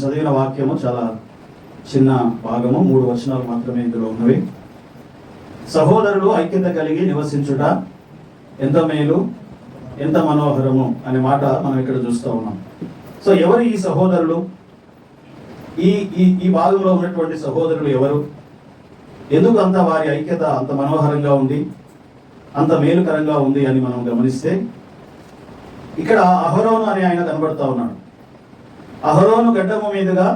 చదివిన వాక్యము చాలా చిన్న భాగము, 3 వచనాలు మాత్రమే ఇందులో ఉన్నవి. సహోదరులు ఐక్యత కలిగి నివసించుట ఎంత మేలు, ఎంత మనోహరము అనే మాట మనం ఇక్కడ చూస్తూ ఉన్నాం. సో ఎవరు ఈ సహోదరులు? ఈ ఈ ఈ భాగంలో ఉన్నటువంటి సహోదరులు ఎవరు? ఎందుకు అంత వారి ఐక్యత అంత మనోహరంగా ఉంది, అంత మేలుకరంగా ఉంది అని మనం గమనిస్తే, ఇక్కడ అహరోను అనే ఆయన కనబడతా ఉన్నాడు. అహరోను గడ్డము మీదుగా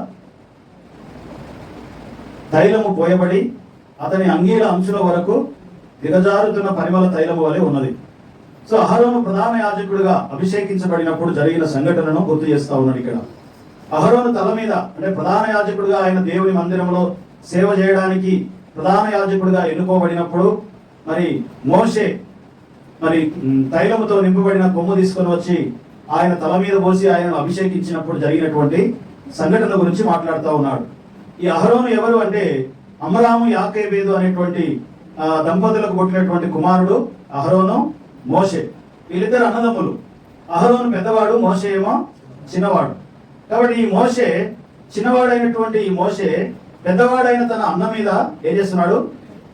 తైలము పోయబడి అతని అంగీల అంచుల వరకు దిగజారుతున్న పరిమళ తైలము వలె ఉన్నది. సో అహరోను ప్రధాన యాజకుడిగా అభిషేకించబడినప్పుడు జరిగిన సంఘటనను గుర్తు చేస్తా ఉన్నాడు ఇక్కడ. అహరోను తల మీద, అంటే ప్రధాన యాజకుడిగా ఆయన దేవుని మందిరంలో సేవ చేయడానికి ప్రధాన యాజకుడిగా ఎన్నుకోబడినప్పుడు మరి మోషే మరి తైలముతో నింపబడిన కొమ్ము తీసుకొని వచ్చి ఆయన తల మీద పోసి ఆయనను అభిషేకించినప్పుడు జరిగినటువంటి సంఘటన గురించి మాట్లాడుతూ ఉన్నాడు. ఈ అహరోను ఎవరు అంటే అమ్రాము యాకేబేదు అనేటువంటి దంపతులకు పుట్టినటువంటి కుమారుడు అహరోను, మోషే. వీళ్ళిద్దరు అన్నదమ్ములు. అహరోను పెద్దవాడు, మోషే ఏమో చిన్నవాడు. కాబట్టి ఈ మోషే, చిన్నవాడైనటువంటి ఈ మోషే పెద్దవాడైన తన అన్న మీద ఏం చేస్తున్నాడు?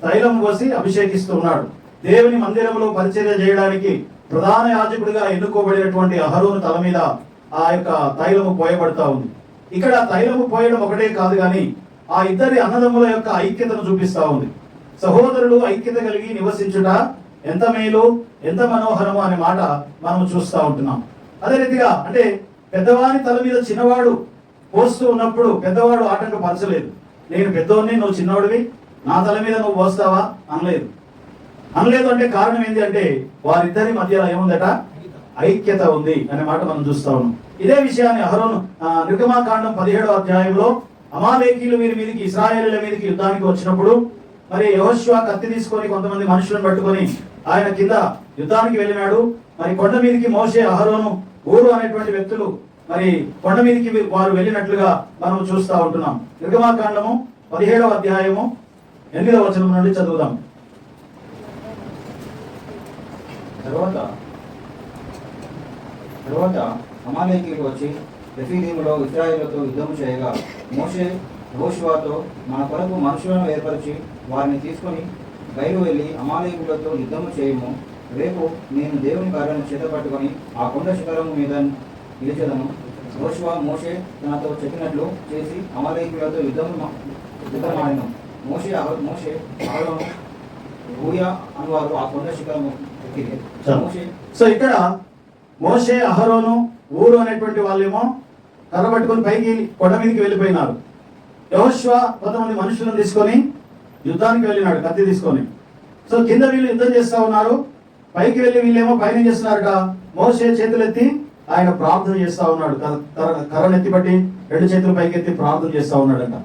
తైలం పోసి అభిషేకిస్తూ ఉన్నాడు. దేవుని మందిరంలో పరిచర్య చేయడానికి ప్రధాన యాజకుడిగా ఎన్నుకోబడినటువంటి అహరోను తల మీద ఆ యొక్క తైలము పోయబడతా ఉంది. ఇక్కడ తైలము పోయడం ఒకటే కాదు కానీ ఆ ఇద్దరి అన్నదమ్ముల యొక్క ఐక్యతను చూపిస్తా ఉంది. సహోదరులు ఐక్యత కలిగి నివసించుట ఎంత మేలు, ఎంత మనోహరము అనే మాట మనం చూస్తూ ఉంటున్నాం. అదే రీతిగా అంటే పెద్దవాని తల మీద చిన్నవాడు పోస్తూ ఉన్నప్పుడు పెద్దవాడు ఆటంకపరచలేదు. నేను పెద్దవాడిని, నువ్వు చిన్నవాడివి, నా తల మీద నువ్వు పోస్తావా అనలేదు. అంటే కారణం ఏంటి అంటే వారిద్దరి మధ్య ఏముందట? ఐక్యత ఉంది అనే మాట మనం చూస్తా ఉన్నాం. ఇదే విషయాన్ని అహరోను నిర్గమాకాండం 17వ అధ్యాయంలో అమాలేకీయులు వీరి మీదకి, ఇశ్రాయేలీయుల మీదకి యుద్ధానికి వచ్చినప్పుడు మరి యెహోషువ కత్తి తీసుకొని కొంతమంది మనుషులను పట్టుకొని ఆయన కింద యుద్ధానికి వెళ్ళినాడు. మరి కొండ మీదకి మోషే, అహరోను, ఊరు అనేటువంటి వ్యక్తులు మరి కొండ మీదకి వారు వెళ్ళినట్లుగా మనం చూస్తూ ఉంటున్నాం. నిర్గమాకాండము 17వ అధ్యాయము 8వ వచనం నుండి చదువుదాం. తరువాత అమాలేకీయులు వచ్చి రెఫీదీములో ఇశ్రాయేలుతో యుద్ధము చేయగా మోషే యెహోషువతో, మన కొరకు మనుషులను ఏర్పరిచి వారిని తీసుకొని బయలు వెళ్ళి అమాలేకీయులతో యుద్ధము చేయము. రేపు నేను దేవుని కార్యాన్ని చేతపట్టుకొని ఆ కొండ శిఖరము మీద నిలిచెదను. యెహోషువ మోషే తనతో చెప్పినట్లు చేసి అమాలేకీయులతో యుద్ధమాడిను. మోషే అహరోను ఊయా అనువారు ఆ కొండ శిఖరము ఎక్కిరి. సో ఇక్కడ మోషే, అహరోను, ఊరు అనేటువంటి వాళ్ళేమో కర్ర పట్టుకొని పైకి కొండ మీదకి వెళ్ళిపోయినారు. యెహోషువ కొంతమంది మనుషులను తీసుకొని యుద్ధానికి వెళ్ళినాడు కత్తి తీసుకొని. సో కింద వీళ్ళు యుద్ధం చేస్తా ఉన్నారు, పైకి వెళ్ళి వీళ్ళేమో పైన చేస్తున్నారట. మోషే చేతులెత్తి ఆయన ప్రార్థన చేస్తా ఉన్నాడు. కర్రను ఎత్తిపట్టి 2 చేతులు పైకి ఎత్తి ప్రార్థన చేస్తా ఉన్నాడట.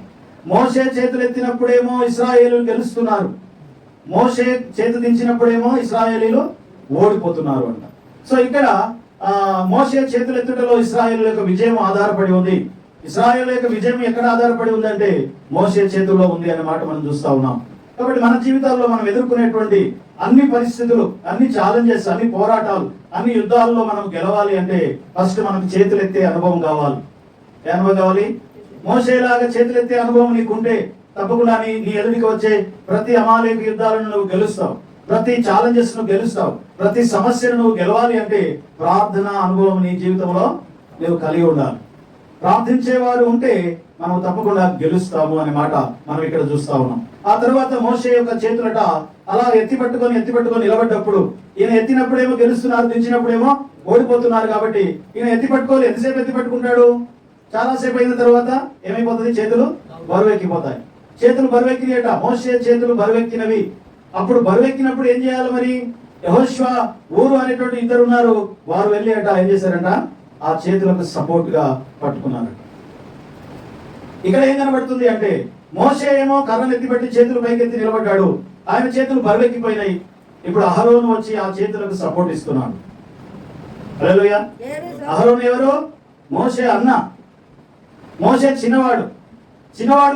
మోషే చేతులు ఎత్తినప్పుడేమో ఇశ్రాయేలీయులు గెలుస్తున్నారు, మోషే చేతు దించినప్పుడేమో ఇశ్రాయేలీయులు ఓడిపోతున్నారు అంట. సో ఇక్కడ మోషే చేతులు ఎత్తుటలో ఇశ్రాయేలు యొక్క విజయం ఆధారపడి ఉంది. ఇశ్రాయేలు యొక్క విజయం ఎక్కడ ఆధారపడి ఉందంటే మోషే చేతుల్లో ఉంది అనే మాట మనం చూస్తా ఉన్నాం. కాబట్టి మన జీవితాల్లో మనం ఎదుర్కొనేటువంటి అన్ని పరిస్థితులు, అన్ని ఛాలెంజెస్, అన్ని పోరాటాలు, అన్ని యుద్ధాల్లో మనం గెలవాలి అంటే ఫస్ట్ మనకు చేతులెత్తే అనుభవం కావాలి. ఏ అనుభవం కావాలి? మోషేలాగా చేతులెత్తే అనుభవం నీకుంటే తప్పకుండా నీ ఎదుటికి వచ్చే ప్రతి అమాలేకు యుద్ధాలను నువ్వు గెలుస్తావు, ప్రతి ఛాలెంజెస్ ను గెలుస్తావు, ప్రతి సమస్యను నువ్వు గెలవాలి అంటే ప్రార్థన అనుభవం నీ జీవితంలో నువ్వు కలిగి ఉండాలి. ప్రార్థించేవారు ఉంటే మనం తప్పకుండా గెలుస్తాము అనే మాట మనం ఇక్కడ చూస్తా ఉన్నాం. ఆ తర్వాత మోషే యొక్క చేతులట అలా ఎత్తి పట్టుకొని నిలబడ్డప్పుడు ఈయన ఎత్తినప్పుడేమో గెలుస్తున్నారు, దించినప్పుడేమో ఓడిపోతున్నారు. కాబట్టి ఈయన ఎత్తి పట్టుకోవాలి. ఎంతసేపు ఎత్తి పట్టుకుంటాడు? చాలాసేపు అయిన తర్వాత ఏమైపోతుంది? చేతులు బరువెక్కిపోతాయి. చేతులు బరువెక్కినట. మోషే చేతులు బరువెక్కినవి. అప్పుడు బరువెక్కినప్పుడు ఏం చేయాలి? మరి యెహోషువ, ఊరు అనేటువంటి ఇద్దరు ఉన్నారు, వారు వెళ్ళి ఏం చేశారంట? ఆ చేతులకు సపోర్ట్ గా పట్టుకున్నారు. ఇక్కడ ఏం కనబడుతుంది అంటే మోషే ఏమో కర్రను ఎత్తిపెట్టి చేతులు పైకెత్తి నిలబడ్డాడు, ఆయన చేతులు బరువెక్కిపోయినాయి. ఇప్పుడు అహరోను వచ్చి ఆ చేతులకు సపోర్ట్ ఇస్తున్నాడు. హల్లెలూయా. అహరోను ఎవరు? మోషే అన్న. మోషే చిన్నవాడు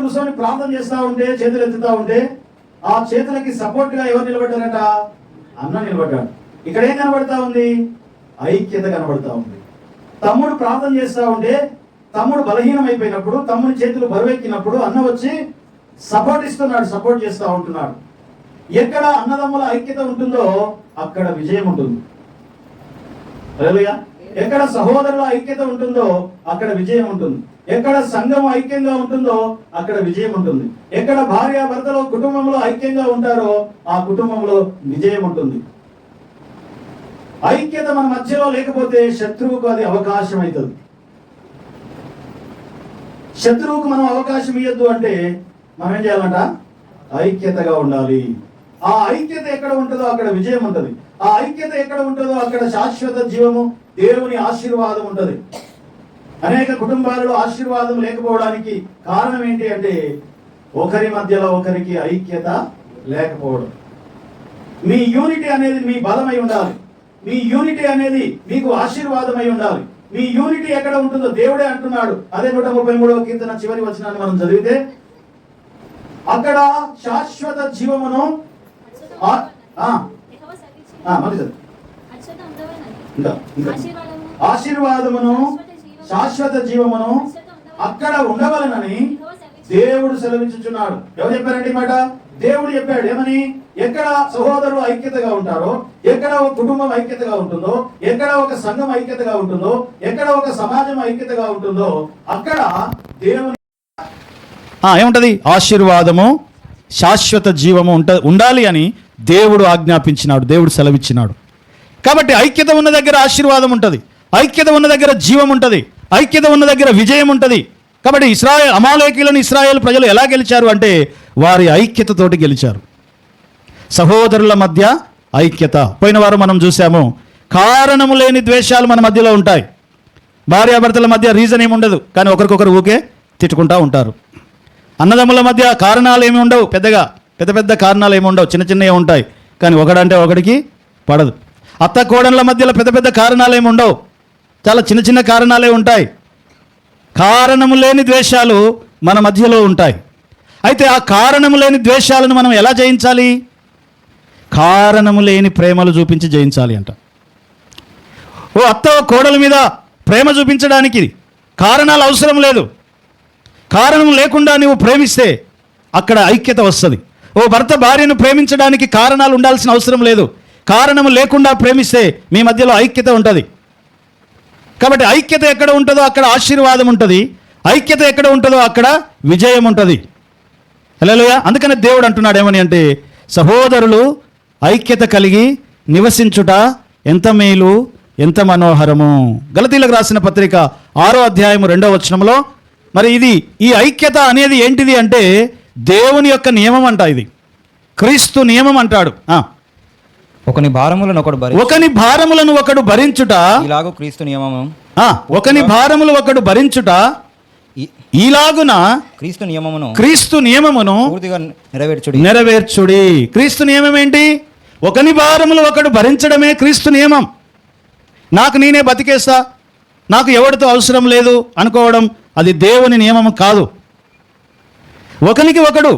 కూర్చొని ప్రార్థన చేస్తా ఉంటే, చేతులు ఎత్తుతా ఉంటే ఆ చేతులకి సపోర్ట్ గా ఎవరు నిలబడ్డారట? అన్న నిలబడ్డాడు. ఇక్కడ ఏం కనబడతా ఉంది? ఐక్యత కనబడతా ఉంది. తమ్ముడు ప్రార్థన చేస్తా ఉంటే తమ్ముడు బలహీనమైపోయినప్పుడు, తమ్ముడి చేతులు బరువెక్కినప్పుడు అన్న వచ్చి సపోర్ట్ ఇస్తున్నాడు, సపోర్ట్ చేస్తూ ఉంటున్నాడు. ఎక్కడ అన్నదమ్ముల ఐక్యత ఉంటుందో అక్కడ విజయం ఉంటుంది. హల్లెలూయా. ఎక్కడ సహోదరుల ఐక్యత ఉంటుందో అక్కడ విజయం ఉంటుంది. ఎక్కడ సంఘం ఐక్యంగా ఉంటుందో అక్కడ విజయం ఉంటుంది. ఎక్కడ భార్య భర్తలో కుటుంబంలో ఐక్యంగా ఉంటారో ఆ కుటుంబంలో విజయం ఉంటుంది. ఐక్యత మన మధ్యలో లేకపోతే శత్రువుకు అది అవకాశం అవుతుంది. శత్రువుకు మనం అవకాశం ఇవ్వద్దు అంటే మనం ఏం చేయాలంట? ఐక్యతగా ఉండాలి. ఆ ఐక్యత ఎక్కడ ఉంటుందో అక్కడ విజయం ఉంటుంది. ఆ ఐక్యత ఎక్కడ ఉంటుందో అక్కడ శాశ్వత జీవము, దేవుని ఆశీర్వాదం ఉంటుంది. అనేక కుటుంబాలలో ఆశీర్వాదం లేకపోవడానికి కారణం ఏంటి అంటే ఒకరి మధ్యలో ఒకరికి ఐక్యత లేకపోవడం. మీ యూనిటీ అనేది మీ బలమై ఉండాలి. మీ యూనిటీ అనేది మీకు ఆశీర్వాదమై ఉండాలి. మీ యూనిటీ ఎక్కడ ఉంటుందో దేవుడే అంటున్నాడు. అదే 133వ కీర్తన చివరి వచనాన్ని మనం చదివితే అక్కడ శాశ్వత జీవమును ఆశీర్వాదమును శాశ్వత జీవమును అక్కడ ఉండవలనని దేవుడు సెలవించుచున్నాడు. ఎవరు చెప్పారండి మాట? దేవుడు చెప్పాడు. ఏమని? ఎక్కడ సహోదరులు ఐక్యతగా ఉంటారో, ఎక్కడ ఒక కుటుంబం ఐక్యతగా ఉంటుందో, ఎక్కడ ఒక సంఘం ఐక్యతగా ఉంటుందో, ఎక్కడ ఒక సమాజం ఐక్యతగా ఉంటుందో అక్కడ దేవుని ఏముంటది? ఆశీర్వాదము, శాశ్వత జీవము ఉండాలి అని దేవుడు ఆజ్ఞాపించినాడు, దేవుడు సెలవిచ్చినాడు. కాబట్టి ఐక్యత ఉన్న దగ్గర ఆశీర్వాదం ఉంటుంది, ఐక్యత ఉన్న దగ్గర జీవం ఉంటుంది, ఐక్యత ఉన్న దగ్గర విజయం ఉంటుంది. కాబట్టి అమాలేకీయులను ఇశ్రాయేలు ప్రజలు ఎలా గెలిచారు అంటే వారి ఐక్యతతోటి గెలిచారు. సహోదరుల మధ్య ఐక్యత. పోయిన వారం మనం చూసాము, కారణము లేని ద్వేషాలు మన మధ్యలో ఉంటాయి. భార్యాభర్తల మధ్య రీజన్ ఏమి ఉండదు, కానీ ఒకరికొకరు ఊకే తిట్టుకుంటూ ఉంటారు. అన్నదమ్ముల మధ్య కారణాలు ఏమి ఉండవు, పెద్ద పెద్ద కారణాలు ఏమి ఉండవు, చిన్న చిన్నవి ఉంటాయి, కానీ ఒకడంటే ఒకడికి పడదు. అత్త కోడళ్ళ మధ్యలో పెద్ద పెద్ద కారణాలు ఏమి ఉండవు, చాలా చిన్న చిన్న కారణాలే ఉంటాయి. కారణము లేని ద్వేషాలు మన మధ్యలో ఉంటాయి. అయితే ఆ కారణము లేని ద్వేషాలను మనం ఎలా జయించాలి? కారణము లేని ప్రేమలు చూపించి జయించాలి అంట. ఓ అత్త కోడల మీద ప్రేమ చూపించడానికి కారణాలు అవసరం లేదు. కారణం లేకుండా నువ్వు ప్రేమిస్తే అక్కడ ఐక్యత వస్తుంది. ఓ భర్త భార్యను ప్రేమించడానికి కారణాలు ఉండాల్సిన అవసరం లేదు. కారణం లేకుండా ప్రేమిస్తే మీ మధ్యలో ఐక్యత ఉంటుంది. కాబట్టి ఐక్యత ఎక్కడ ఉంటుందో అక్కడ ఆశీర్వాదం ఉంటుంది, ఐక్యత ఎక్కడ ఉంటుందో అక్కడ విజయం ఉంటుంది. హల్లెలూయా. అందుకని దేవుడు అంటున్నాడు ఏమని అంటే, సహోదరులు ఐక్యత కలిగి నివసించుట ఎంత మేలు, ఎంత మనోహరము. గలతీలకు రాసిన పత్రిక 6వ అధ్యాయము 2వ వచనంలో మరి ఈ ఐక్యత అనేది ఏంటిది అంటే దేవుని యొక్క నియమం అంట. ఇది క్రీస్తు నియమం అంటాడు. ఒకని భారములను ఒకడు భరించుట ఇలాగు క్రీస్తు నియమము. ఒకని భారములు ఒకడు భరించుట ఈలాగున క్రీస్తు నియమమును పూర్తిగా నెరవేర్చుడి. క్రీస్తు నియమం ఏంటి? ఒకని భారములు ఒకడు భరించడమే క్రీస్తు నియమం. నాకు నేనే బతికేస్తా, నాకు ఎవరితో అవసరం లేదు అనుకోవడం అది దేవుని నియమం కాదు. ఒకనికి ఒకడు,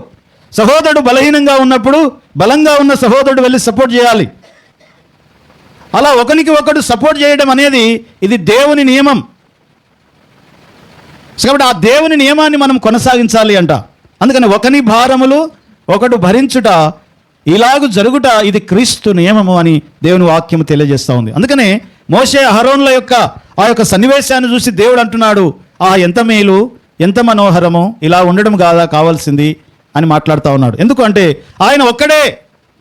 సహోదరుడు బలహీనంగా ఉన్నప్పుడు బలంగా ఉన్న సహోదరుడు వెళ్ళి సపోర్ట్ చేయాలి. అలా ఒకనికి ఒకడు సపోర్ట్ చేయడం అనేది ఇది దేవుని నియమం. కాబట్టి ఆ దేవుని నియమాన్ని మనం కొనసాగించాలి అంట. అందుకని ఒకని భారములు ఒకడు భరించుట ఇలాగు జరుగుట ఇది క్రీస్తు నియమము అని దేవుని వాక్యము తెలియజేస్తూ ఉంది. అందుకనే మోషే అహరోనుల యొక్క ఆ యొక్క సన్నివేశాన్ని చూసి దేవుడు అంటున్నాడు, ఎంత మేలు, ఎంత మనోహరము, ఇలా ఉండడం కావాల్సింది అని మాట్లాడుతూ ఉన్నాడు. ఎందుకు అంటే ఆయన ఒక్కడే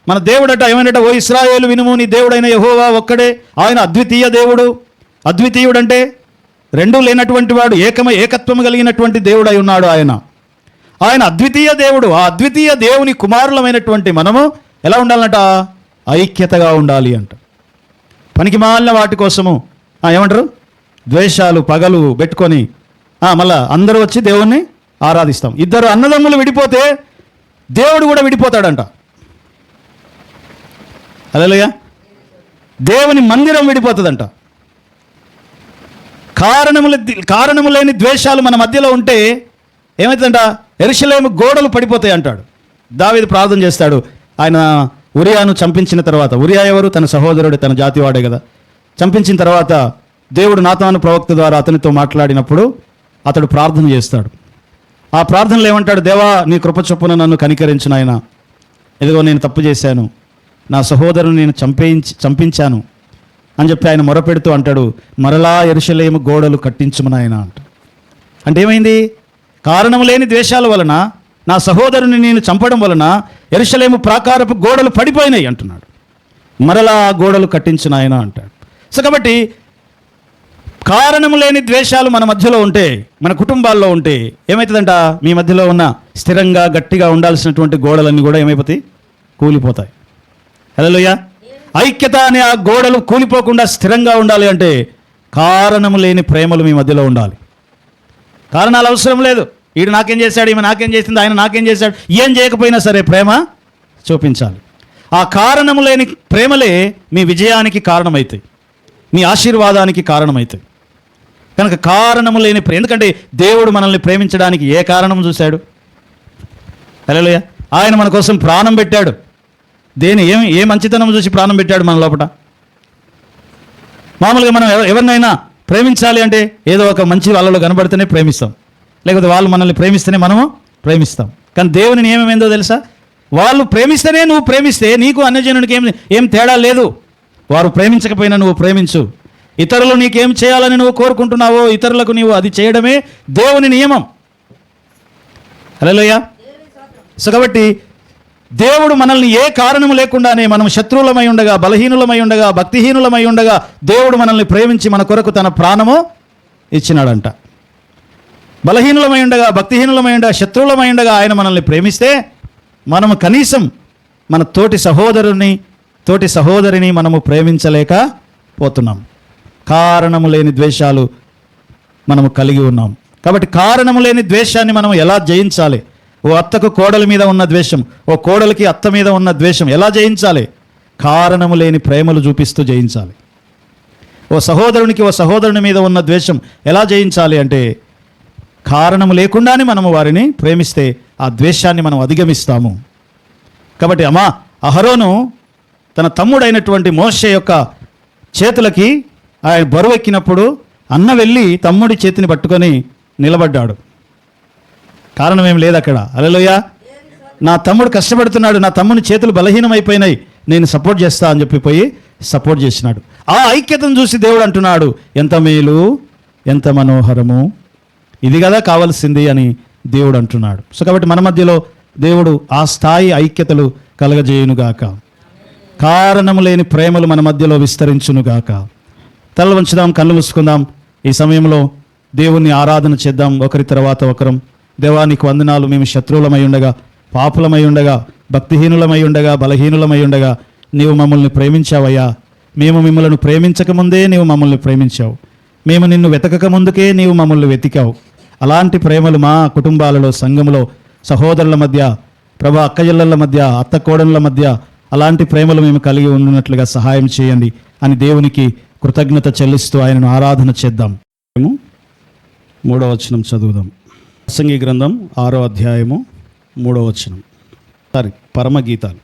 మన దేవుడట. ఏమన్నట? ఓ ఇశ్రాయేలు వినుము, నీ దేవుడైన యెహోవా ఒక్కడే. ఆయన అద్వితీయ దేవుడు. అద్వితీయుడంటే రెండూ లేనటువంటి వాడు, ఏకత్వము కలిగినటువంటి దేవుడై ఉన్నాడు ఆయన అద్వితీయ దేవుడు. ఆ అద్వితీయ దేవుని కుమారులమైనటువంటి మనము ఎలా ఉండాలంట? ఐక్యతగా ఉండాలి అంట. పనికి మాలిన వాటి కోసము ఏమంటారు? ద్వేషాలు పగలు పెట్టుకొని మళ్ళా అందరూ వచ్చి దేవుణ్ణి ఆరాధిస్తాం. ఇద్దరు అన్నదమ్ములు విడిపోతే దేవుడు కూడా విడిపోతాడంట. హల్లెలూయా. దేవుని మందిరం విడిపోతుందంట. కారణము లేని ద్వేషాలు మన మధ్యలో ఉంటే ఏమవుతుందంట? యెరూషలేము గోడలు పడిపోతాయి అంటాడు. దావీదు ప్రార్థన చేస్తాడు. ఆయన ఉరియాను చంపించిన తర్వాత, ఉరియా ఎవరు? తన సహోదరుడు, తన జాతివాడే కదా. చంపించిన తర్వాత దేవుడు నాతాను ప్రవక్త ద్వారా అతనితో మాట్లాడినప్పుడు అతడు ప్రార్థన చేస్తాడు. ఆ ప్రార్థనలో ఏమంటాడు? దేవా, నీ కృప చొప్పున నన్ను కనికరించు నాయనా. ఇదిగో నేను తప్పు చేశాను, నా సహోదరుని నేను చంపించాను అని చెప్పి ఆయన మొరపెడుతూ అంటాడు, మరలా యెరూషలేము గోడలు కట్టించుము నాయనా అంట. అంటే ఏమైంది? కారణం లేని ద్వేషాల వలన, నా సహోదరుని నేను చంపడం వలన యెరూషలేము ప్రాకారపు గోడలు పడిపోయినాయి అంటున్నాడు. మరలా ఆ గోడలు కట్టించు నాయనా అంటాడు. సో కాబట్టి కారణం లేని ద్వేషాలు మన మధ్యలో ఉంటే, మన కుటుంబాల్లో ఉంటే ఏమవుతుందంట? మీ మధ్యలో ఉన్న స్థిరంగా గట్టిగా ఉండాల్సినటువంటి గోడలన్నీ కూడా ఏమైపోతాయి? కూలిపోతాయి. హల్లెలూయా. ఐక్యత అనే ఆ గోడలు కూలిపోకుండా స్థిరంగా ఉండాలి అంటే కారణం లేని ప్రేమలు మీ మధ్యలో ఉండాలి. కారణాలు అవసరం లేదు. ఈడు నాకేం చేశాడు, ఈమె నాకేం చేసింది, ఆయన నాకేం చేశాడు, ఏం చేయకపోయినా సరే ప్రేమ చూపించాలి. ఆ కారణం లేని ప్రేమలే మీ విజయానికి కారణమవుతాయి, మీ ఆశీర్వాదానికి కారణమవుతాయి. కనుక కారణము లేని ఎందుకంటే దేవుడు మనల్ని ప్రేమించడానికి ఏ కారణం చూశాడు? హల్లెలూయా. ఆయన మన కోసం ప్రాణం పెట్టాడు. ఏ మంచితనం చూసి ప్రాణం పెట్టాడు మన లోపల? మామూలుగా మనం ఎవరినైనా ప్రేమించాలి అంటే ఏదో ఒక మంచి వాళ్ళలో కనబడితేనే ప్రేమిస్తాం, లేకపోతే వాళ్ళు మనల్ని ప్రేమిస్తేనే మనము ప్రేమిస్తాం. కానీ దేవుని నియమం ఏందో తెలుసా? వాళ్ళు ప్రేమిస్తేనే నువ్వు ప్రేమిస్తే నీకు అన్యజనునికి ఏం తేడా లేదు. వారు ప్రేమించకపోయినా నువ్వు ప్రేమించు. ఇతరులు నీకేం చేయాలని నువ్వు కోరుకుంటున్నావో ఇతరులకు నీవు అది చేయడమే దేవుని నియమం. హల్లెలూయా. సో కాబట్టి దేవుడు మనల్ని ఏ కారణం లేకుండానే, మనం శత్రువులమై ఉండగా, బలహీనులమై ఉండగా, భక్తిహీనులమై ఉండగా దేవుడు మనల్ని ప్రేమించి మన కొరకు తన ప్రాణము ఇచ్చినాడంట. బలహీనులమై ఉండగా, భక్తిహీనులమై ఉండగా, శత్రువులమై ఉండగా ఆయన మనల్ని ప్రేమిస్తే మనము కనీసం మన తోటి సహోదరిని మనము ప్రేమించలేకపోతున్నాం. కారణము లేని ద్వేషాలు మనము కలిగి ఉన్నాం. కాబట్టి కారణము లేని ద్వేషాన్ని మనం ఎలా జయించాలి? ఓ అత్తకు కోడలి మీద ఉన్న ద్వేషం, ఓ కోడలికి అత్త మీద ఉన్న ద్వేషం ఎలా జయించాలి? కారణము లేని ప్రేమలు చూపిస్తూ జయించాలి. ఓ సహోదరునికి ఓ సహోదరుని మీద ఉన్న ద్వేషం ఎలా జయించాలి అంటే కారణము లేకుండానే మనము వారిని ప్రేమిస్తే ఆ ద్వేషాన్ని మనం అధిగమిస్తాము. కాబట్టి అహరోను తన తమ్ముడైనటువంటి మోషే యొక్క చేతులకి ఆయన బరువు ఎక్కినప్పుడు అన్న వెళ్ళి తమ్ముడి చేతిని పట్టుకొని నిలబడ్డాడు. కారణం ఏం లేదు అక్కడ. హల్లెలూయా. నా తమ్ముడు కష్టపడుతున్నాడు, నా తమ్ముని చేతులు బలహీనమైపోయినాయి, నేను సపోర్ట్ చేస్తా అని చెప్పి పోయి సపోర్ట్ చేసినాడు. ఆ ఐక్యతను చూసి దేవుడు అంటున్నాడు, ఎంత మేలు, ఎంత మనోహరము, ఇది కదా కావాల్సింది అని దేవుడు అంటున్నాడు. సో కాబట్టి మన మధ్యలో దేవుడు ఆ స్థాయి ఐక్యతలు కలగజేయునుగాక. కారణము లేని ప్రేమలు మన మధ్యలో విస్తరించునుగాక. తలలు వంచుదాం, కళ్ళు మూసుకుందాం. ఈ సమయంలో దేవుణ్ణి ఆరాధన చేద్దాం ఒకరి తర్వాత ఒకరం. దేవా, నీకు వందనాలు. మేము శత్రువులమై ఉండగా, పాపులమై ఉండగా, భక్తిహీనులమై ఉండగా, బలహీనులమై ఉండగా నీవు మమ్మల్ని ప్రేమించావయ్యా. మేము మిమ్మల్ని ప్రేమించకముందే నీవు మమ్మల్ని ప్రేమించావు. మేము నిన్ను వెతకక ముందుకే నీవు మమ్మల్ని వెతికావు. అలాంటి ప్రేమలు మా కుటుంబాలలో, సంఘములో, సహోదరుల మధ్య, ప్రభా అక్కజల్లల మధ్య, అత్త కోడళ్ళ మధ్య అలాంటి ప్రేమలు మేము కలిగి ఉన్నట్లుగా సహాయం చేయండి అని దేవునికి కృతజ్ఞత చెల్లిస్తూ ఆయనను ఆరాధన చేద్దాం. 3వ వచనం చదువుదాం. ప్రసంగి గ్రంథం 6వ అధ్యాయము 3వ వచనం. పరమగీతాలు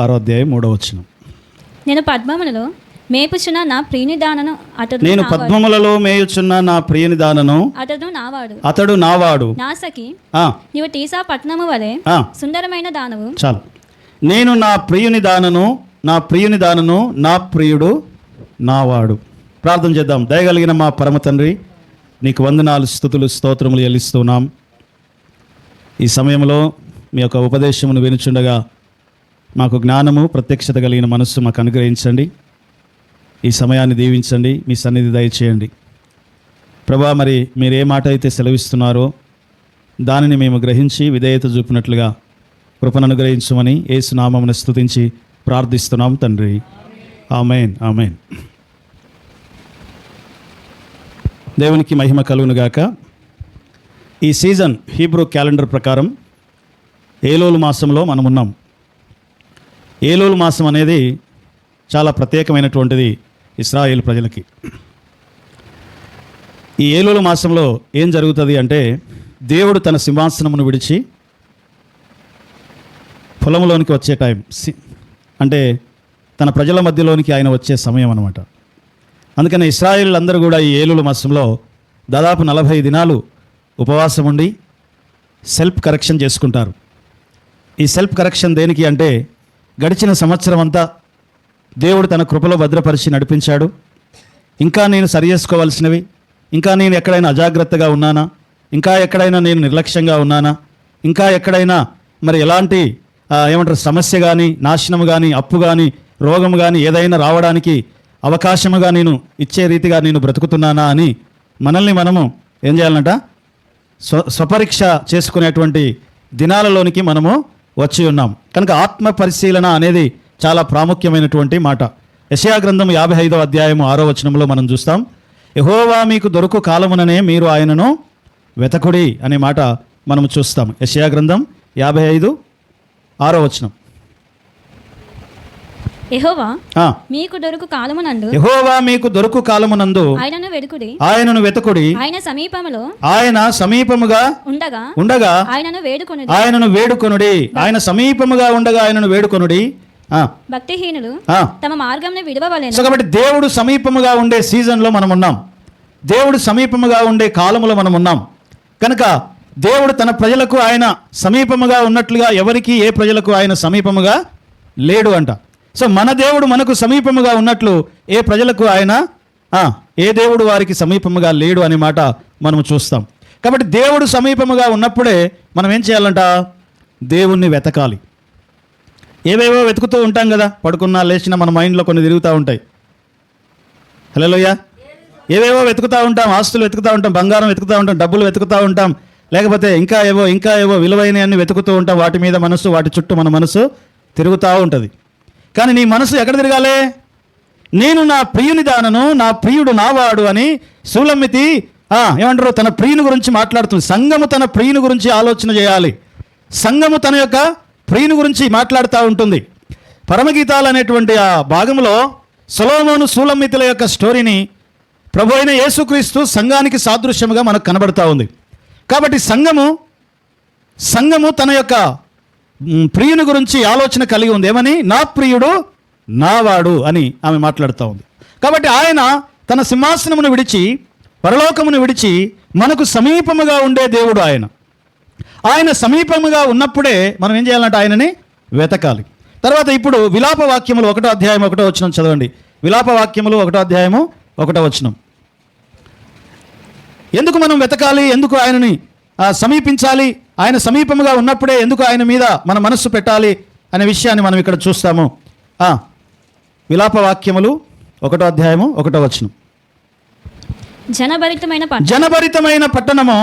6వ అధ్యాయం 3వ వచనం. నేను పద్మములలో మేపుచున్న నా ప్రియునిదానను పద్మములలో మేయుచున్న నా ప్రియునిదానను అతడు నావాడు. నాసకి నీవు తీసా పట్నము వలె సుందరమైన దానవు. చాలు. నేను నా ప్రియునిదానను, నా ప్రియునిదానను, నా ప్రియుడు నావాడు. ప్రార్థన చేద్దాం. దయగలిగిన మా పరమ తండ్రి, నీకు వందనాలు, స్తుతులు, స్తోత్రములు చెల్లిస్తున్నాం. ఈ సమయంలో మీ యొక్క ఉపదేశమును వినుచుండగా మాకు జ్ఞానము, ప్రత్యక్షత కలిగిన మనస్సు మాకు అనుగ్రహించండి. ఈ సమయాన్ని దీవించండి, మీ సన్నిధి దయచేయండి. ప్రభా, మరి మీరు ఏ మాట అయితే సెలవిస్తున్నారో దానిని మేము గ్రహించి విధేయత చూపినట్లుగా కృపను అనుగ్రహించమని యేసు నామమున స్తుతించి ప్రార్థిస్తున్నాం తండ్రి. ఆమేన్, ఆమేన్. దేవునికి మహిమ కలుగునుగాక. ఈ సీజన్ హీబ్రూ క్యాలెండర్ ప్రకారం ఏలోలు మాసంలో మనం ఉన్నాం. ఏలోలు మాసం అనేది చాలా ప్రత్యేకమైనటువంటిది ఇశ్రాయేలు ప్రజలకి. ఈ ఏలోలు మాసంలో ఏం జరుగుతుంది అంటే, దేవుడు తన సింహాసనమును విడిచి పొలంలోనికి వచ్చే టైం, అంటే తన ప్రజల మధ్యలోనికి ఆయన వచ్చే సమయం అన్నమాట. అందుకని ఇశ్రాయేలు అందరూ కూడా ఈ ఏలోలు మాసంలో దాదాపు 40 దినాలు ఉపవాసం ఉండి సెల్ఫ్ కరెక్షన్ చేసుకుంటారు. ఈ సెల్ఫ్ కరెక్షన్ దేనికి అంటే, గడిచిన సంవత్సరం అంతా దేవుడు తన కృపలో భద్రపరిచి నడిపించాడు. ఇంకా నేను సరి చేసుకోవాల్సినవి, ఇంకా నేను ఎక్కడైనా అజాగ్రత్తగా ఉన్నానా, ఇంకా ఎక్కడైనా నేను నిర్లక్ష్యంగా ఉన్నానా, ఇంకా ఎక్కడైనా మరి ఎలాంటి సమస్య కానీ, నాశనము కానీ, అప్పు కానీ, రోగము కానీ ఏదైనా రావడానికి అవకాశముగా నేను ఇచ్చే రీతిగా నేను బ్రతుకుతున్నానా అని మనల్ని మనము ఏం చేయాలంట, స్వపరీక్ష చేసుకునేటువంటి దినాలలోనికి మనము వచ్చి ఉన్నాం. కనుక ఆత్మ పరిశీలన అనేది చాలా ప్రాముఖ్యమైనటువంటి మాట. యెషయా గ్రంథం 55వ అధ్యాయము 6వ వచనంలో మనం చూస్తాం, యెహోవా మీకు దొరుకు కాలముననే మీరు ఆయనను వెతకుడి అనే మాట మనం చూస్తాం. యెషయా గ్రంథం 55:6వ వచనం. యెహోవా మీకు దొరుకు కాలమునందు, యెహోవా మీకు దొరుకు కాలమునందు ఆయనను వెతకుడి, ఆయన సమీపముగా ఉండగా ఆయనను వేడుకొనుడి. ఆయన సమీపముగా ఉండగా ఆయనను వేడుకొనుడి. భక్తిహీనులు తమ మార్గమును విడువవలెను. సో కాబట్టి దేవుడు సమీపముగా ఉండే సీజన్లో మనం ఉన్నాం, దేవుడు సమీపముగా ఉండే కాలములో మనం ఉన్నాం. కనుక దేవుడు తన ప్రజలకు ఆయన సమీపముగా ఉన్నట్లుగా ఎవరికి ఏ ప్రజలకు ఆయన సమీపముగా లేడు అంట. సో మన దేవుడు మనకు సమీపముగా ఉన్నట్లు ఏ ప్రజలకు ఆయన ఏ దేవుడు వారికి సమీపముగా లేడు అనే మాట మనము చూస్తాం. కాబట్టి దేవుడు సమీపముగా ఉన్నప్పుడే మనం ఏం చేయాలంట, దేవుణ్ణి వెతకాలి. ఏవేవో వెతుకుతూ ఉంటాం కదా, పడుకున్నా లేచినా మన మైండ్లో కొన్ని తిరుగుతూ ఉంటాయి. హల్లెలూయా. ఏవేవో వెతుకుతూ ఉంటాం, ఆస్తులు వెతుకుతూ ఉంటాం, బంగారం వెతుకుతూ ఉంటాం, డబ్బులు వెతుకుతూ ఉంటాం, లేకపోతే ఇంకా ఏవో విలువైనవన్నీ వెతుకుతూ ఉంటాం. వాటి మీద మనసు, వాటి చుట్టూ మన మనసు తిరుగుతూ ఉంటుంది. కానీ నీ మనసు ఎక్కడ తిరగాలి? నేను నా ప్రియుని దానను, నా ప్రియుడు నావాడు అని సూలమ్మితి ఏమంటారు, తన ప్రియుని గురించి మాట్లాడుతుంది. సంఘము తన ప్రియుని గురించి ఆలోచన చేయాలి. సంఘము తన యొక్క ప్రియుని గురించి మాట్లాడుతూ ఉంటుంది. పరమగీతాలు అనేటువంటి ఆ భాగంలో సొలొమోను సూలమ్మితుల యొక్క స్టోరీని ప్రభు అయిన యేసుక్రీస్తు సంఘానికి సాదృశ్యముగా మనకు కనబడుతూ ఉంది. కాబట్టి సంఘము తన యొక్క ప్రియుని గురించి ఆలోచన కలిగి ఉంది. ఏమని? నా ప్రియుడు నావాడు అని ఆమె మాట్లాడుతూ ఉంది. కాబట్టి ఆయన తన సింహాసనమును విడిచి, పరలోకమును విడిచి మనకు సమీపముగా ఉండే దేవుడు ఆయన. ఆయన సమీపముగా ఉన్నప్పుడే మనం ఏం చేయాలంటే ఆయనని వెతకాలి. తర్వాత ఇప్పుడు విలాప వాక్యములు 1వ అధ్యాయం 1వ వచనం చదవండి. విలాప వాక్యములు 1వ అధ్యాయము 1వ వచనం. ఎందుకు మనం వెతకాలి, ఎందుకు ఆయనని సమీపించాలి, ఆయన సమీపముగా ఉన్నప్పుడే ఎందుకు ఆయన మీద మన మనస్సు పెట్టాలి అనే విషయాన్ని మనం ఇక్కడ చూస్తాము. విలాప వాక్యములు 1వ అధ్యాయము 1వ వచనం. జనభరితమైన పట్టణము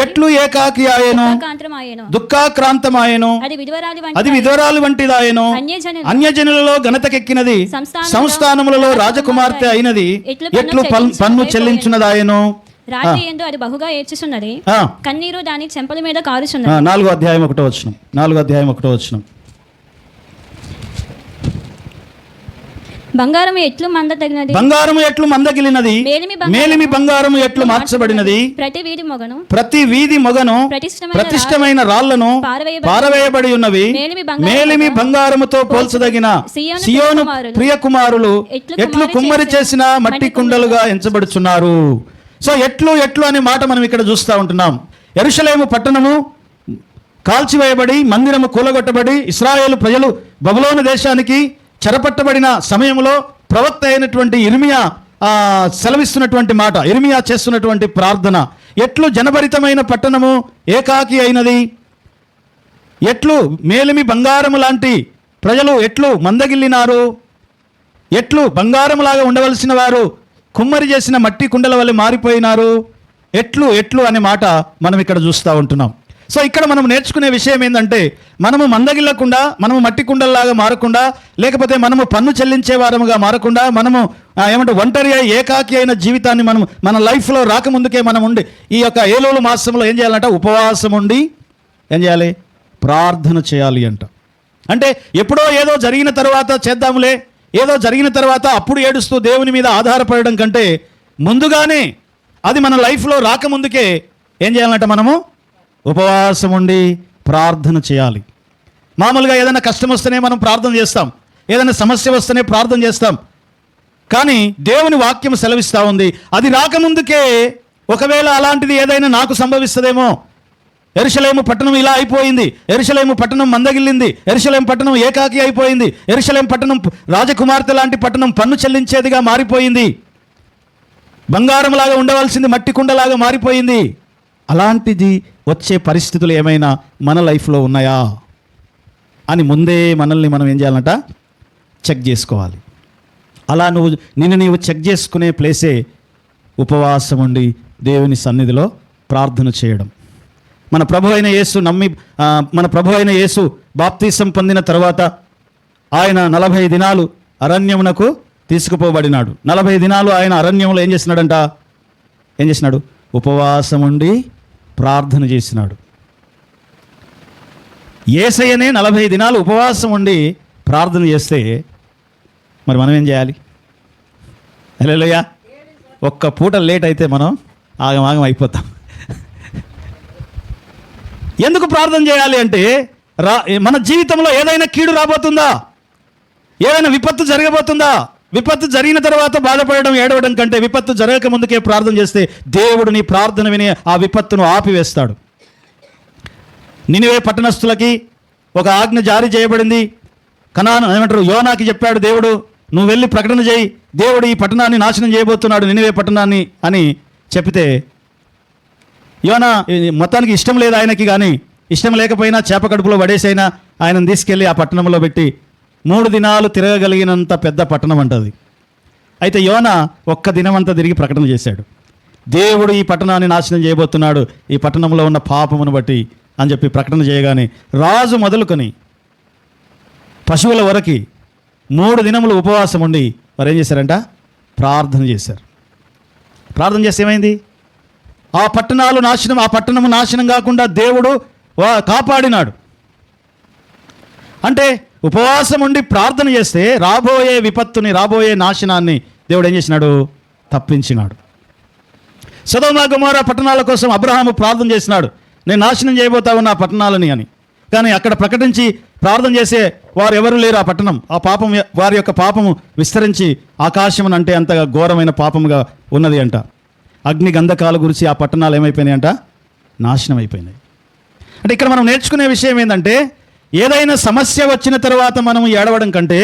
ఎట్లు ఏకాకి ఆయను, దుఃఖాక్రాంతమాయెను, అది విధవరాలు వంటిదాయెను, అన్యజనులలో ఘనతకెక్కినది, సంస్థానములలో రాజకుమార్తె అయినది, ఎట్లు పన్ను చెల్లించున్నదాయెను, రాత్రి యందు అది బహుగా ఏడ్చుచున్నది, కన్నీరు దాని చెంపల మీద కారుచున్నది. 4వ అధ్యాయం 1వ వచనం. 4వ అధ్యాయం 1వ వచనం. బంగారము ఎట్లు మందగిలినది, బంగారము ఎట్లు మందగిలినది, మేలిమి బంగారము ఎట్లు మార్చబడినది, ప్రతి వీధి మొగను ప్రతిష్టమైన రాళ్లను పారవేయబడి ఉన్నవి, మేలిమి బంగారముతో పోల్చదగిన సియోను ప్రియ కుమారులు ఎట్లు కుమ్మరి చేసిన మట్టి కుండలుగా ఎంచబడుచున్నారు. సో ఎట్లు అనే మాట మనం ఇక్కడ చూస్తూ ఉంటున్నాం. యెరూషలేము పట్టణము కాల్చివేయబడి, మందిరము కూలగొట్టబడి, ఇశ్రాయేలు ప్రజలు బబులోను దేశానికి చెరపట్టబడిన సమయంలో ప్రవక్త అయినటువంటి ఇర్మియా సెలవిస్తున్నటువంటి మాట, ఇర్మియా చేస్తున్నటువంటి ప్రార్థన, ఎట్లు జనభరితమైన పట్టణము ఏకాకి అయినది, ఎట్లు మేలిమి బంగారము లాంటి ప్రజలు ఎట్లు మందగిల్లినారు, ఎట్లు బంగారములాగా ఉండవలసిన వారు కుమ్మరి చేసిన మట్టి కుండల వల్ల మారిపోయినారు, ఎట్లు అనే మాట మనం ఇక్కడ చూస్తూ ఉంటున్నాం. సో ఇక్కడ మనం నేర్చుకునే విషయం ఏంటంటే, మనము మందగిల్లకుండా, మనము మట్టి కుండల్లాగా మారకుండా, లేకపోతే మనము పన్ను చెల్లించే వారముగా మారకుండా, మనము ఒంటరి ఏకాకి అయిన జీవితాన్ని మనం మన లైఫ్లో రాకముందుకే మనం ఉండి ఈ యొక్క ఏలూలు మాసంలో ఏం చేయాలంటే ఉపవాసం ఉండి ఏం చేయాలి, ప్రార్థన చేయాలి అంట. అంటే ఎప్పుడో ఏదో జరిగిన తర్వాత చేద్దాములే, ఏదో జరిగిన తర్వాత అప్పుడు ఏడుస్తూ దేవుని మీద ఆధారపడడం కంటే ముందుగానే అది మన లైఫ్లో రాకముందుకే ఏం చేయాలంటే మనము ఉపవాసం ఉండి ప్రార్థన చేయాలి. మామూలుగా ఏదైనా కష్టం వస్తేనే మనం ప్రార్థన చేస్తాం, ఏదైనా సమస్య వస్తేనే ప్రార్థన చేస్తాం. కానీ దేవుని వాక్యం సెలవిస్తూ ఉంది, అది రాకముందుకే ఒకవేళ అలాంటిది ఏదైనా నాకు సంభవిస్తుందేమో, యెరూషలేము పట్టణం ఇలా అయిపోయింది, యెరూషలేము పట్టణం మందగిల్లింది, యెరూషలేము పట్టణం ఏకాకి అయిపోయింది, యెరూషలేము పట్టణం రాజకుమార్తె లాంటి పట్టణం పన్ను చెల్లించేదిగా మారిపోయింది, బంగారంలాగా ఉండవలసింది మట్టి కుండలాగా మారిపోయింది. అలాంటిది వచ్చే పరిస్థితులు ఏమైనా మన లైఫ్లో ఉన్నాయా అని ముందే మనల్ని మనం ఏం చేయాలంట, చెక్ చేసుకోవాలి. అలా నీవు చెక్ చేసుకునే ప్లేసే ఉపవాసం ఉండి దేవుని సన్నిధిలో ప్రార్థన చేయడం. మన ప్రభు అయిన యేసు బాప్తీసం పొందిన తర్వాత ఆయన 40 దినాలు అరణ్యమునకు తీసుకుపోబడినాడు. 40 దినాలు ఆయన అరణ్యంలో ఏం చేసినాడు? ఉపవాసం ఉండి ప్రార్థన చేసినాడు. యేసయ్యనే 40 దినాలు ఉపవాసం ఉండి ప్రార్థన చేస్తే మరి మనం ఏం చేయాలి? హల్లెలూయా. ఒక్క పూట లేట్ అయితే మనం ఆగమాగం అయిపోతాం. ఎందుకు ప్రార్థన చేయాలి అంటే మన జీవితంలో ఏదైనా కీడు రాబోతుందా, ఏదైనా విపత్తు జరగబోతుందా? విపత్తు జరిగిన తర్వాత బాధపడడం, ఏడవడం కంటే విపత్తు జరగక ముందుకే ప్రార్థన చేస్తే దేవుడు నీ ప్రార్థన విని ఆ విపత్తును ఆపివేస్తాడు. నినివే పట్టణస్థులకి ఒక ఆజ్ఞ జారీ చేయబడింది. యోనాకి చెప్పాడు దేవుడు, నువ్వు వెళ్ళి ప్రకటన చేయి, దేవుడు ఈ పట్టణాన్ని నాశనం చేయబోతున్నాడు, నినివే పట్టణాన్ని అని చెప్తే యోనా మొత్తానికి ఇష్టం లేదు ఆయనకి. కానీ ఇష్టం లేకపోయినా చేప కడుపులో పడేసైనా ఆయనను తీసుకెళ్ళి ఆ పట్టణంలో పెట్టి 3 దినాలు తిరగగలిగినంత పెద్ద పట్టణం అంటది. అయితే యోనా ఒక్క దినమంతా తిరిగి ప్రకటన చేశాడు, దేవుడు ఈ పట్టణాన్ని నాశనం చేయబోతున్నాడు ఈ పట్టణంలో ఉన్న పాపమును బట్టి అని చెప్పి ప్రకటన చేయగానే రాజు మొదలుకొని పశువుల వరకు 3 దినములు ఉపవాసం ఉండి వారు ఏం చేశారంట? ప్రార్థన చేశారు. ప్రార్థన చేస్తే ఏమైంది? ఆ పట్టణము నాశనం కాకుండా దేవుడు కాపాడినాడు. అంటే ఉపవాసం ఉండి ప్రార్థన చేస్తే రాబోయే విపత్తుని, రాబోయే నాశనాన్ని దేవుడు ఏం చేసినాడు? తప్పించినాడు. సొదొమ గొమొర్రా పట్టణాల కోసం అబ్రహాము ప్రార్థన చేసినాడు, నేను నాశనం చేయబోతా ఉన్న ఆ పట్టణాలని అని. కానీ అక్కడ ప్రకటించి ప్రార్థన చేసే వారు ఎవరు లేరు. ఆ పట్టణం, ఆ పాపం, వారి యొక్క పాపము విస్తరించి ఆకాశం అంటే అంతగా ఘోరమైన పాపముగా ఉన్నది అంట. అగ్ని గంధకాల గురించి ఆ పట్టణాలు ఏమైపోయినాయి అంట? నాశనం అయిపోయినాయి. అంటే ఇక్కడ మనం నేర్చుకునే విషయం ఏంటంటే, ఏదైనా సమస్య వచ్చిన తర్వాత మనము ఏడవడం కంటే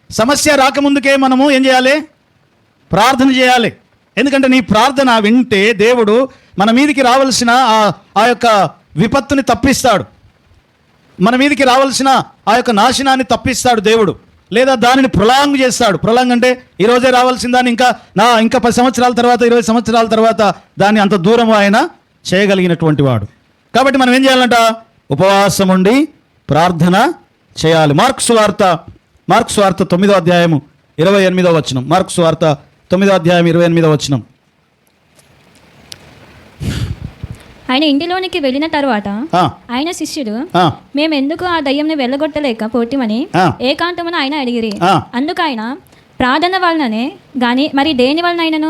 సమస్య రాకముందుకే మనము ఏం చేయాలి? ప్రార్థన చేయాలి. ఎందుకంటే నీ ప్రార్థన వింటే దేవుడు మన మీదికి రావాల్సిన ఆ యొక్క విపత్తుని తప్పిస్తాడు, మన మీదికి రావాల్సిన ఆ యొక్క నాశనాన్ని తప్పిస్తాడు దేవుడు. లేదా దానిని ప్రొలాంగ్ చేస్తాడు. ప్రొలాంగ్ అంటే ఈరోజే రావాల్సిన దాన్ని ఇంకా 10 సంవత్సరాల తర్వాత, 20 సంవత్సరాల తర్వాత దాన్ని అంత దూరం ఆయన చేయగలిగినటువంటి వాడు. కాబట్టి మనం ఏం చేయాలంట? ఉపవాసం ఉండి ప్రార్థన చేయాలి. మార్క్సు వార్త 9వ అధ్యాయము 28వ వచనం. మార్క్సు వార్త 9వ అధ్యాయం 28వ వచనం. ఆయన ఇంటిలోనికి వెళ్ళిన తర్వాత ఆయన శిష్యుడు, మేము ఎందుకు ఆ దయ్యంని వెళ్ళగొట్టలేక పోటీమని ఏకాంతమున ఆయన అడిగిరి. అందుకు ఆయన, ప్రార్థన వలననే గాని మరి దేని వలనైనను,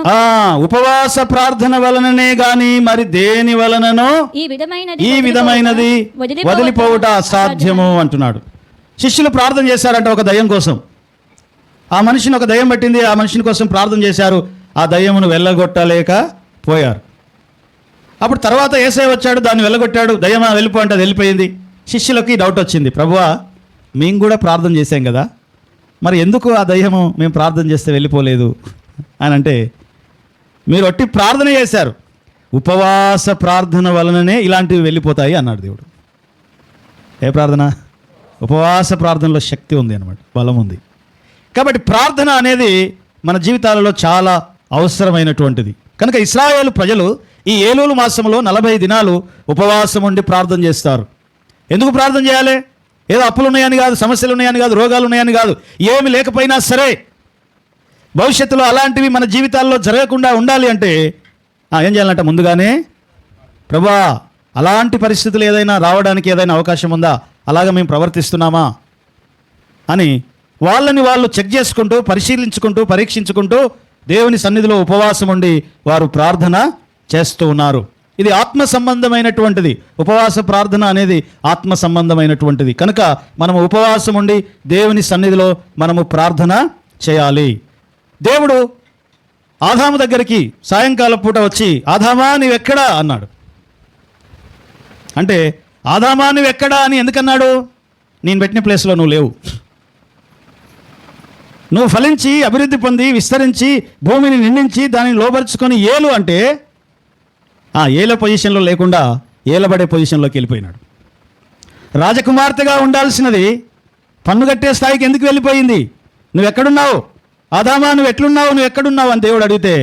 ఉపవాస ప్రార్థన వలననే గాని మరి దేని వలనను ఈ విధమైనది వదిలిపోవుట అసాధ్యము అంటున్నాడు. శిష్యులు ప్రార్థన చేశారంట ఒక దయ్యం కోసం. ఆ మనిషిని ఒక దయ్యం పట్టింది, ఆ మనిషిని కోసం ప్రార్థన చేశారు, ఆ దయ్యమును వెళ్ళగొట్టలేక పోయారు. అప్పుడు తర్వాత యేసయ్య వచ్చాడు, దాన్ని వెళ్ళగొట్టాడు. దయ్యమా వెళ్ళిపో అంటే అది వెళ్ళిపోయింది. శిష్యులకి డౌట్ వచ్చింది, ప్రభువా మేము కూడా ప్రార్థన చేశాం కదా, మరి ఎందుకు ఆ దయ్యము మేము ప్రార్థన చేస్తే వెళ్ళిపోలేదు అని అంటే, మీరు ఒట్టి ప్రార్థన చేశారు, ఉపవాస ప్రార్థన వలననే ఇలాంటివి వెళ్ళిపోతాయి అన్నాడు దేవుడు. ఏ ప్రార్థన? ఉపవాస ప్రార్థనలో శక్తి ఉంది అన్నమాట, బలం ఉంది. కాబట్టి ప్రార్థన అనేది మన జీవితాలలో చాలా అవసరమైనటువంటిది. కనుక ఇశ్రాయేలు ప్రజలు ఈ ఏలూలు మాసంలో 40 దినాలు ఉపవాసం ఉండి ప్రార్థన చేస్తారు. ఎందుకు ప్రార్థన చేయాలి? ఏదో అప్పులు ఉన్నాయని కాదు, సమస్యలు ఉన్నాయని కాదు, రోగాలు ఉన్నాయని కాదు, ఏమి లేకపోయినా సరే భవిష్యత్తులో అలాంటివి మన జీవితాల్లో జరగకుండా ఉండాలి అంటే ఏం చేయాలంటే ముందుగానే, ప్రభువా అలాంటి పరిస్థితులు ఏదైనా రావడానికి ఏదైనా అవకాశం ఉందా, అలాగ మేము ప్రవర్తిస్తున్నామా అని వాళ్ళని వాళ్ళు చెక్ చేసుకుంటూ, పరిశీలించుకుంటూ, పరీక్షించుకుంటూ దేవుని సన్నిధిలో ఉపవాసం ఉండి వారు ప్రార్థన చేస్తూ ఉన్నారు. ఇది ఆత్మ సంబంధమైనటువంటిది. ఉపవాస ప్రార్థన అనేది ఆత్మ సంబంధమైనటువంటిది. కనుక మనము ఉపవాసం ఉండి దేవుని సన్నిధిలో మనము ప్రార్థన చేయాలి. దేవుడు ఆదాము దగ్గరికి సాయంకాలం పూట వచ్చి ఆదామా నీవెక్కడా అన్నాడు. అంటే ఆదామా నువ్వెక్కడా అని ఎందుకన్నాడు? నేను పెట్టిన ప్లేస్లో నువ్వు లేవు. నువ్వు ఫలించి అభివృద్ధి పొంది విస్తరించి భూమిని నిండించి దానిని లోపరుచుకొని ఏలు అంటే ఆ ఏల పొజిషన్లో లేకుండా ఏలబడే పొజిషన్లోకి వెళ్ళిపోయినాడు. రాజకుమార్తెగా ఉండాల్సినది పన్ను కట్టే స్థాయికి ఎందుకు వెళ్ళిపోయింది? నువ్వెక్కడున్నావు ఆదామా, నువ్వు ఎట్లున్నావు, నువ్వు ఎక్కడున్నావు అని దేవుడు అడిగితే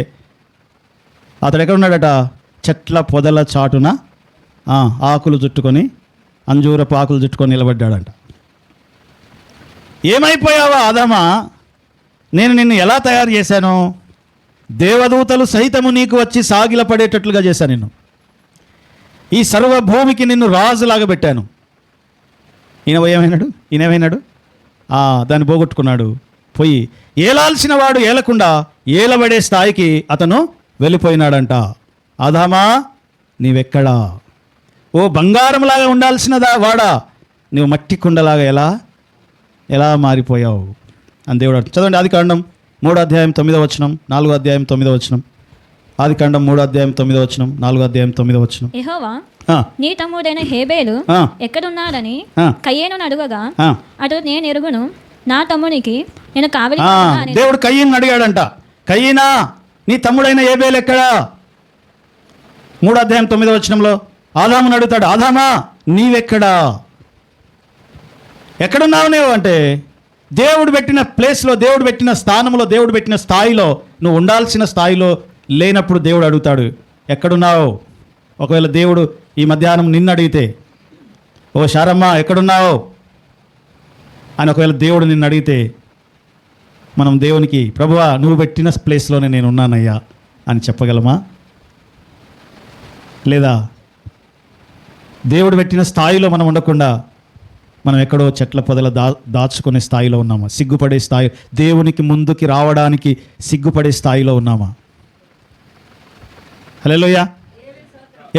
అతడు ఎక్కడున్నాడట? చెట్ల పొదల చాటున ఆకులు చుట్టుకొని, అంజూరపు ఆకులు చుట్టుకొని నిలబడ్డాడంట. ఏమైపోయావా ఆదామా? నేను నిన్ను ఎలా తయారు చేశాను? దేవదూతలు సైతము నీకు వచ్చి సాగిలపడేటట్లుగా చేశాను. నిన్ను ఈ సర్వభూమికి నిన్ను రాజులాగా పెట్టాను. ఈయనేమైనాడు? దాన్ని పోగొట్టుకున్నాడు. పోయి ఏలాల్సిన వాడు ఏలకుండా ఏలబడే స్థాయికి అతను వెళ్ళిపోయినాడంట. ఆదామా నీవెక్కడా? ఓ బంగారంలాగా ఉండాల్సినదా వాడా, నువ్వు మట్టి కుండలాగా ఎలా మారిపోయావు అని దేవుడు. చదవండి ఆదికాండం 3వ అధ్యాయం 9వ వచనం, 4వ అధ్యాయం 9వ వచనం. ఆదికాండం 3వ అధ్యాయం 9వ వచనం, 4వ అధ్యాయం 9వ వచనం. యెహోవా నీ తమ్ముడైన హేబేలు ఎక్కడున్నాడని కయ్యేనును అడుగగా అటు నేను ఎరుగును, నా తమ్మునికి నేను కావలి. దేవుడు కయ్యను అడిగాడంట, కయ్యనా నీ తమ్ముడైన హేబేలు ఎక్కడా? 3వ అధ్యాయం 9వ వచనంలో ఆదామును అడుగుతాడు, ఆదామా నీవెక్కడా? ఎక్కడున్నావు నువ్వు అంటే దేవుడు పెట్టిన ప్లేస్లో, దేవుడు పెట్టిన స్థానంలో, దేవుడు పెట్టిన స్థాయిలో నువ్వు ఉండాల్సిన స్థాయిలో లేనప్పుడు దేవుడు అడుగుతాడు ఎక్కడున్నావు. ఒకవేళ దేవుడు ఈ మధ్యాహ్నం నిన్ను అడిగితే, ఓ శారమ్మ ఎక్కడున్నావు అని ఒకవేళ దేవుడు నిన్ను అడిగితే, మనం దేవునికి ప్రభువా నువ్వు పెట్టిన ప్లేస్లోనే నేను ఉన్నానయ్యా అని చెప్పగలమా? లేదా దేవుడు పెట్టిన స్థాయిలో మనం ఉండకుండా మనం ఎక్కడో చెట్ల పొదల దాచుకునే స్థాయిలో ఉన్నామా? సిగ్గుపడే స్థాయి, దేవునికి ముందుకి రావడానికి సిగ్గుపడే స్థాయిలో ఉన్నామా? హల్లెలూయా.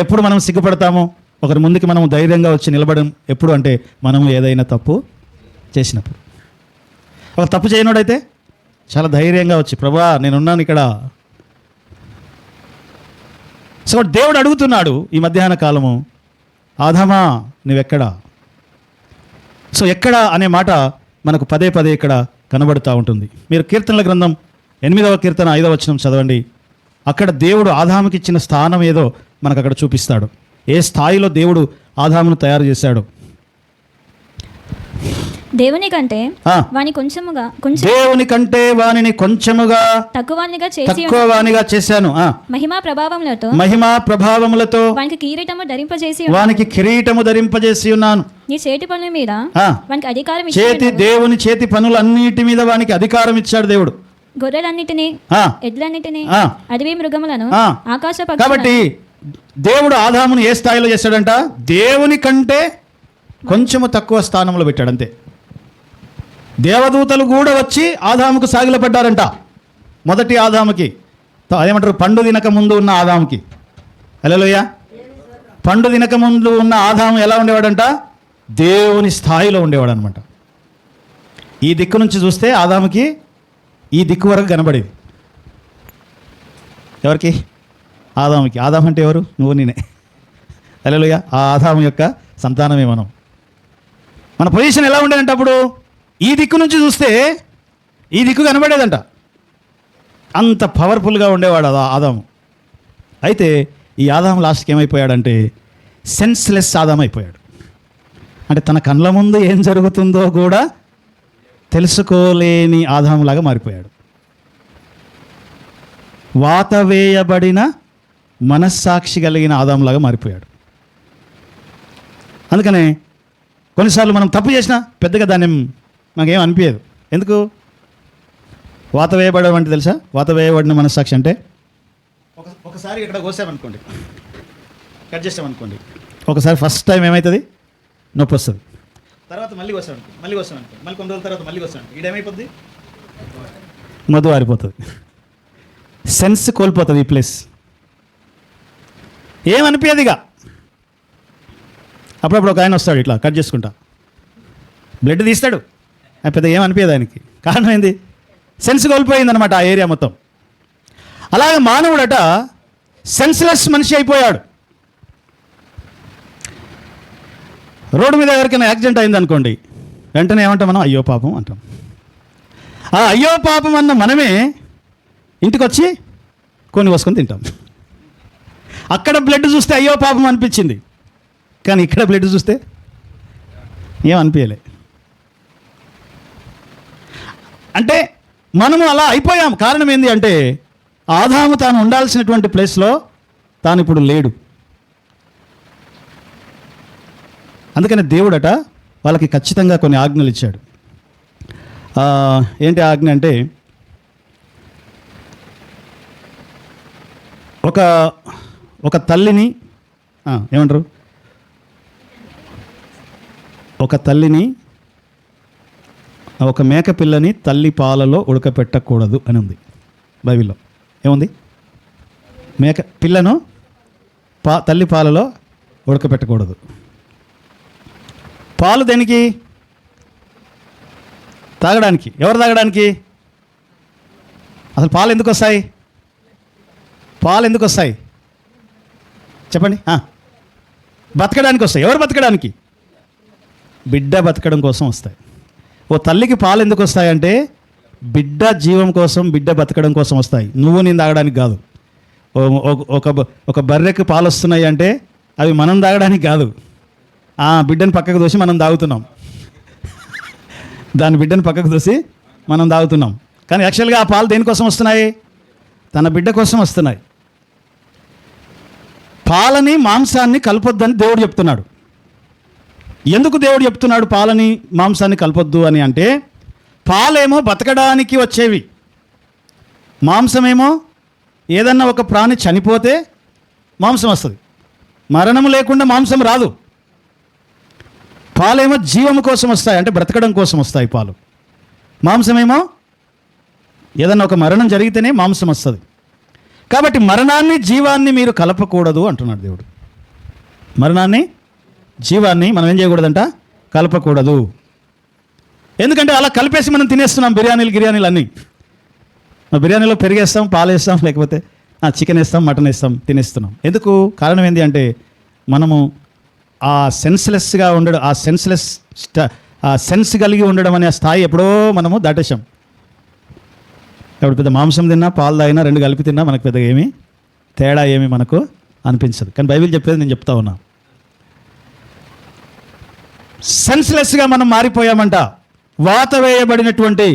ఎప్పుడు మనం సిగ్గుపడతామో, ఒకరి ముందుకి మనం ధైర్యంగా వచ్చి నిలబడం ఎప్పుడు అంటే మనం ఏదైనా తప్పు చేసినప్పుడు. ఒక తప్పు చేయనోడైతే చాలా ధైర్యంగా వచ్చి ప్రభువా నేనున్నాను ఇక్కడ. సో దేవుడు అడుగుతున్నాడు ఈ మధ్యాహ్న కాలము, ఆదామా నువ్వెక్కడా? సో ఎక్కడ అనే మాట మనకు పదే పదే ఇక్కడ కనబడుతూ ఉంటుంది. మీరు కీర్తనల గ్రంథం 8వ కీర్తన 5వ వచనం చదవండి. అక్కడ దేవుడు ఆదాముకి ఇచ్చిన స్థానం ఏదో మనకు అక్కడ చూపిస్తాడు. ఏ స్థాయిలో దేవుడు ఆదామును తయారు చేశాడు. దేవుని కంటే వాని కొంచెముగా తక్కువ వానిగా చేశాను. మహిమా ప్రభావములతో వానికి కిరీటము ధరింపజేసి ఉన్నాను. నీ చేతి పనుల మీద వానికి అధికారం దేవుని చేతి పనులన్నిటి మీద వానికి అధికారం ఇచ్చాడు దేవుడు. గొర్రెలన్నిటినీ, ఎడ్లన్నిటినీ, అడవి మృగములను, ఆకాశ పక్షులను. కాబట్టి దేవుడు ఆదామును ఏ స్థాయిలో చేశాడంట? దేవుని కంటే కొంచెము తక్కువ స్థానంలో పెట్టాడు అంతే. దేవదూతలు కూడా వచ్చి ఆదాముకు సాగిలపడ్డారంట. మొదటి ఆదాముకి ఏమంటారు? పండు తినక ముందు ఉన్న ఆదాముకి. హల్లెలూయా. పండు తినక ముందు ఉన్న ఆదాము ఎలా ఉండేవాడంట? దేవుని స్థాయిలో ఉండేవాడు అనమాట. ఈ దిక్కు నుంచి చూస్తే ఆదాముకి ఈ దిక్కు వరకు కనబడేది. ఎవరికి? ఆదాముకి. ఆదాము అంటే ఎవరు? నువ్వు నేనే. హల్లెలూయా. ఆ ఆదాము యొక్క సంతానమే మనం. మన పొజిషన్ ఎలా ఉండేదంటే అప్పుడు ఈ దిక్కు నుంచి చూస్తే ఈ దిక్కు కనబడేదంట. అంత పవర్ఫుల్గా ఉండేవాడు ఆదాము. అయితే ఈ ఆదాము లాస్ట్కి ఏమైపోయాడంటే సెన్స్లెస్ ఆదాము అయిపోయాడు. అంటే తన కళ్ళ ముందు ఏం జరుగుతుందో కూడా తెలుసుకోలేని ఆదాములాగా మారిపోయాడు. వాత వేయబడిన మనస్సాక్షి కలిగిన ఆదాములాగా మారిపోయాడు. అందుకనే కొన్నిసార్లు మనం తప్పు చేసినా పెద్దగా దాన్ని మాకేం అనిపించదు. ఎందుకు? వాత వేయబడడం అంటే తెలుసా? వాత వేయబడిన మనస్సాక్షి అంటే ఒకసారి ఇక్కడ కోసామనుకోండి, కట్ చేసామనుకోండి, ఒకసారి ఫస్ట్ టైం ఏమవుతుంది? నొప్పి వస్తుంది. తర్వాత మళ్ళీ వస్తామనుకో, మళ్ళీ కొన్ని రోజుల తర్వాత మళ్ళీ వస్తాను, ఈడేమైపోద్ది? మధు ఆరిపోతుంది, సెన్స్ కోల్పోతుంది. ఈ ప్లేస్ ఏమనిపించదు ఇక. అప్పుడప్పుడు ఒక ఆయన వస్తాడు ఇట్లా కట్ చేసుకుంటా, బ్లడ్ తీస్తాడు, పెద్ద ఏమనిపించదు ఆయనకి. కారణం ఏంది? సెన్స్ కోల్పోయిందనమాట ఆ ఏరియా మొత్తం. అలాగే మానవుడట సెన్స్లెస్ మనిషి అయిపోయాడు. రోడ్డు మీద ఎవరికైనా యాక్సిడెంట్ అయిందనుకోండి, వెంటనే ఏమంటాం మనం? అయ్యో పాపం అంటాం. ఆ అయ్యో పాపం అన్న మనమే ఇంటికి వచ్చి కొన్ని పోసుకొని తింటాం. అక్కడ బ్లడ్ చూస్తే అయ్యో పాపం అనిపించింది, కానీ ఇక్కడ బ్లడ్ చూస్తే ఏమనిపించలే. అంటే మనము అలా అయిపోయాం. కారణం ఏంటి అంటే ఆదాము తాను ఉండాల్సినటువంటి ప్లేస్లో తాను ఇప్పుడు లేడు. అందుకని దేవుడట వాళ్ళకి ఖచ్చితంగా కొన్ని ఆజ్ఞలు ఇచ్చాడు. ఏంటి ఆజ్ఞ అంటే, ఒక తల్లిని ఏమంటారు, ఒక తల్లిని, ఒక మేక పిల్లని తల్లి పాలలో ఉడకపెట్టకూడదు అని ఉంది బైబిల్లో. ఏముంది? మేక పిల్లను తల్లి పాలలో ఉడకపెట్టకూడదు. పాలు దేనికి? తాగడానికి. ఎవరు తాగడానికి? అసలు పాలు ఎందుకు వస్తాయి? పాలు ఎందుకు వస్తాయి చెప్పండి? బతకడానికి వస్తాయి. ఎవరు బతకడానికి? బిడ్డ బతకడం కోసం వస్తాయి. ఓ తల్లికి పాలు ఎందుకు వస్తాయంటే బిడ్డ జీవం కోసం, బిడ్డ బతకడం కోసం వస్తాయి. నువ్వు నేను తాగడానికి కాదు. ఒక బర్రెకి పాలు వస్తున్నాయి అంటే అవి మనం తాగడానికి కాదు. బిడ్డను పక్కకు దోసి మనం తాగుతున్నాం. దాని బిడ్డను పక్కకు దోసి మనం తాగుతున్నాం. కానీ యాక్చువల్గా ఆ పాలు దేనికోసం వస్తున్నాయి? తన బిడ్డ కోసం వస్తున్నాయి. పాలని మాంసాన్ని కలపొద్దని దేవుడు చెప్తున్నాడు. ఎందుకు దేవుడు చెప్తున్నాడు పాలని మాంసాన్ని కలపొద్దు అని అంటే, పాలేమో బతకడానికి వచ్చేవి, మాంసమేమో ఏదన్నా ఒక ప్రాణి చనిపోతే మాంసం వస్తుంది. మరణం లేకుండా మాంసం రాదు. పాలేమో జీవము కోసం వస్తాయి, అంటే బ్రతకడం కోసం వస్తాయి పాలు. మాంసమేమో ఏదన్నా ఒక మరణం జరిగితేనే మాంసం వస్తుంది. కాబట్టి మరణాన్ని జీవాన్ని మీరు కలపకూడదు అంటున్నాడు దేవుడు. మరణాన్ని జీవాన్ని మనం ఏం చేయకూడదంట? కలపకూడదు. ఎందుకంటే అలా కలిపేసి మనం తినేస్తున్నాం బిర్యానీలు అన్నీ. బిర్యానీలో పెరిగేస్తాం, పాలు వేస్తాం, లేకపోతే చికెన్ వేస్తాం, మటన్ వేస్తాం, తినేస్తున్నాం. ఎందుకు? కారణం ఏంటి అంటే మనము ఆ సెన్స్లెస్గా ఉండడం, ఆ సెన్స్ కలిగి ఉండడం అనే స్థాయి ఎప్పుడో మనము దాటేశాం. ఇప్పుడు పెద్ద మాంసం తిన్నా, పాలు తాగినా, రెండు కలిపి తిన్నా మనకు పెద్దగా ఏమీ తేడా ఏమీ మనకు అనిపించదు. కానీ బైబిల్ చెప్పేది నేను చెప్తా ఉన్నా. సెన్స్లెస్గా మనం మారిపోయామంట. వాత వేయబడినటువంటి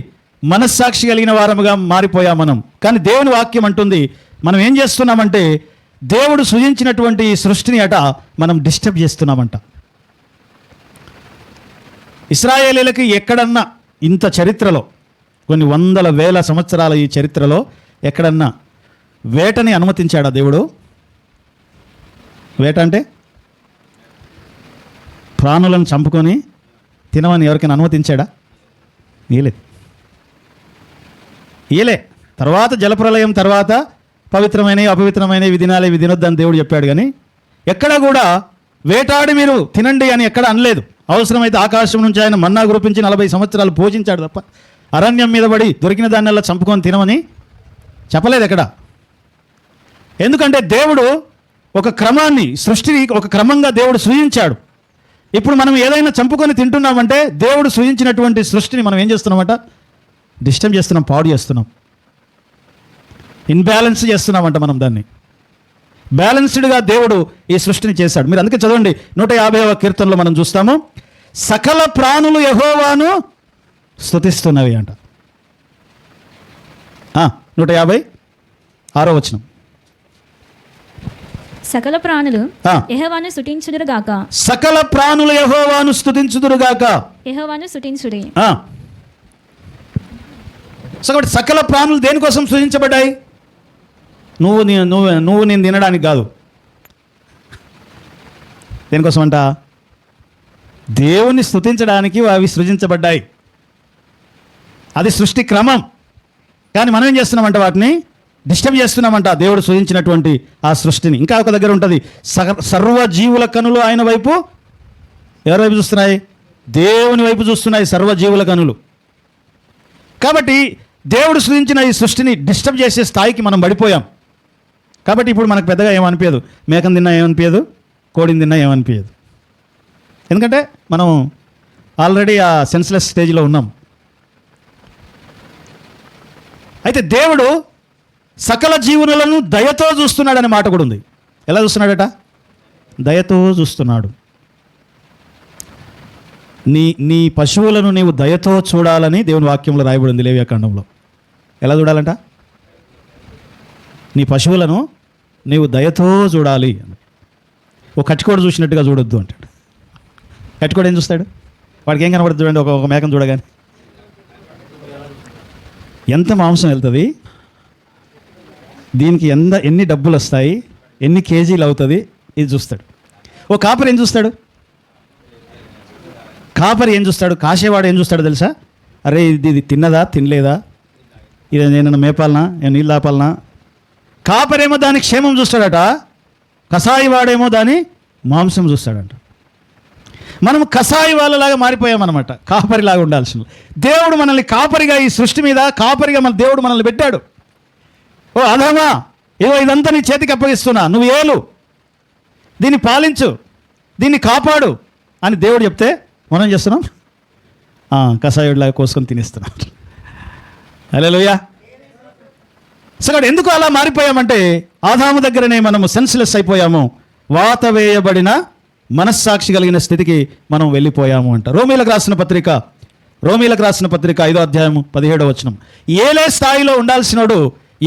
మనస్సాక్షి కలిగిన వారముగా మారిపోయాం మనం. కానీ దేవుని వాక్యం అంటుంది మనం ఏం చేస్తున్నామంటే దేవుడు సృజించినటువంటి ఈ సృష్టిని అట మనం డిస్టర్బ్ చేస్తున్నామంట. ఇశ్రాయేలీలకి ఎక్కడన్నా ఇంత చరిత్రలో, కొన్ని వందల వేల సంవత్సరాల ఈ చరిత్రలో ఎక్కడన్నా వేటని అనుమతించాడా దేవుడు? వేట అంటే ప్రాణులను చంపుకొని తినమని ఎవరికైనా అనుమతించాడా? ఏలే. తర్వాత జలప్రలయం తర్వాత పవిత్రమైనవి అపవిత్రమైనవి తినాలి, ఇవి తినొద్దని దేవుడు చెప్పాడు. కానీ ఎక్కడా కూడా వేటాడి మీరు తినండి అని ఎక్కడ అనలేదు. అవసరమైతే ఆకాశం నుంచి ఆయన మన్నా కురిపించి 40 సంవత్సరాలు పోషించాడు తప్ప అరణ్యం మీద పడి దొరికిన దాన్నెల్లా చంపుకొని తినమని చెప్పలేదు ఎక్కడ. ఎందుకంటే దేవుడు ఒక క్రమాన్ని, సృష్టిని ఒక క్రమంగా దేవుడు సృజించాడు. ఇప్పుడు మనం ఏదైనా చంపుకొని తింటున్నామంటే దేవుడు సృజించినటువంటి సృష్టిని మనం ఏం చేస్తున్నామంట? డిస్టర్బ్ చేస్తున్నాం, పాడు చేస్తున్నాం, ఇన్బ్యాలెన్స్ చేస్తున్నామంట. మనం దాన్ని బ్యాలెన్స్డ్గా దేవుడు ఈ సృష్టిని చేశాడు. మీరు అందుకే చదవండి 150వ కీర్తనలో మనం చూస్తాము, సకల ప్రాణులు యెహోవాను స్తుతిస్తున్నవి అంట. 156వ వచనం. సకల ప్రాణులు యెహోవాను స్తుతించుదురుగాక. సకల ప్రాణులు యెహోవాను స్తుతించుదురుగాక. యెహోవాను స్తుతించుడి. కాబట్టి సకల ప్రాణులు దేనికోసం సృజించబడ్డాయి? నువ్వు నేను తినడానికి కాదు. దేనికోసం అంట? దేవుని స్తుతించడానికి అవి సృజించబడ్డాయి. అది సృష్టి క్రమం. కానీ మనం ఏం చేస్తున్నామంట? వాటిని డిస్టర్బ్ చేస్తున్నామంట, దేవుడు సృజించినటువంటి ఆ సృష్టిని. ఇంకా ఒక దగ్గర ఉంటుంది, సర్వజీవుల కనులు ఆయన వైపు, ఎవరి వైపు చూస్తున్నాయి? దేవుని వైపు చూస్తున్నాయి సర్వజీవుల కనులు. కాబట్టి దేవుడు సృష్టించిన ఈ సృష్టిని డిస్టర్బ్ చేసే స్థాయికి మనం పడిపోయాం. కాబట్టి ఇప్పుడు మనకు పెద్దగా ఏమనిపించదు, మేకను తిన్నా ఏమనిపించదు, కోడిని తిన్నా ఏమనిపించదు. ఎందుకంటే మనం ఆల్రెడీ ఆ సెన్స్లెస్ స్టేజ్లో ఉన్నాం. అయితే దేవుడు సకల జీవులను దయతో చూస్తున్నాడనే మాట కూడా ఉంది. ఎలా చూస్తున్నాడట? దయతో చూస్తున్నాడు. నీ పశువులను నీవు దయతో చూడాలని దేవుని వాక్యంలో రాయబడింది లేవియాకాండంలో. ఎలా చూడాలంట? నీ పశువులను నీవు దయతో చూడాలి. ఓ కట్టుకోడు చూసినట్టుగా చూడొద్దు అంటాడు. కట్టుకోడు ఏం చూస్తాడు? వాడికి ఏం కనబడుతుంది చూడండి, ఒక మేకను చూడగానే ఎంత మాంసం వెళ్తుంది, దీనికి ఎన్ని డబ్బులు వస్తాయి, ఎన్ని కేజీలు అవుతుంది, ఇది చూస్తాడు. ఓ కాపరి ఏం చూస్తాడు? కాపరి ఏం చూస్తాడు? కాసేవాడు ఏం చూస్తాడు తెలుసా? అరే ఇది తిన్నదా తినలేదా, ఇది నేను మేపాలనా, నేను నీళ్ళు ఆపాలనా. కాపరేమో దాని క్షేమం చూస్తాడట, కసాయి వాడేమో దాని మాంసం చూస్తాడంట. మనం కసాయి వాళ్ళలాగా మారిపోయామన్నమాట, కాపరిలాగా ఉండాల్సిన. దేవుడు మనల్ని కాపరిగా, ఈ సృష్టి మీద కాపరిగా దేవుడు మనల్ని పెట్టాడు. ఓ అధమా, ఏవో ఇదంతా నీ చేతికి అప్పగిస్తున్నా, నువ్వు ఏలు, దీన్ని పాలించు, దీన్ని కాపాడు అని దేవుడు చెప్తే మనం చేస్తున్నాం, కషాయుడిలాగా కోసుకొని తినేస్తున్నాం. హల్లెలూయా. సో ఎందుకు అలా మారిపోయామంటే ఆదాము దగ్గరనే మనము సెన్స్లెస్ అయిపోయాము, వాత వేయబడిన మనస్సాక్షి కలిగిన స్థితికి మనం వెళ్ళిపోయాము అంట. రోమీలకు రాసిన పత్రిక 5వ అధ్యాయము 17వ వచనం. ఏలే స్థాయిలో ఉండాల్సినోడు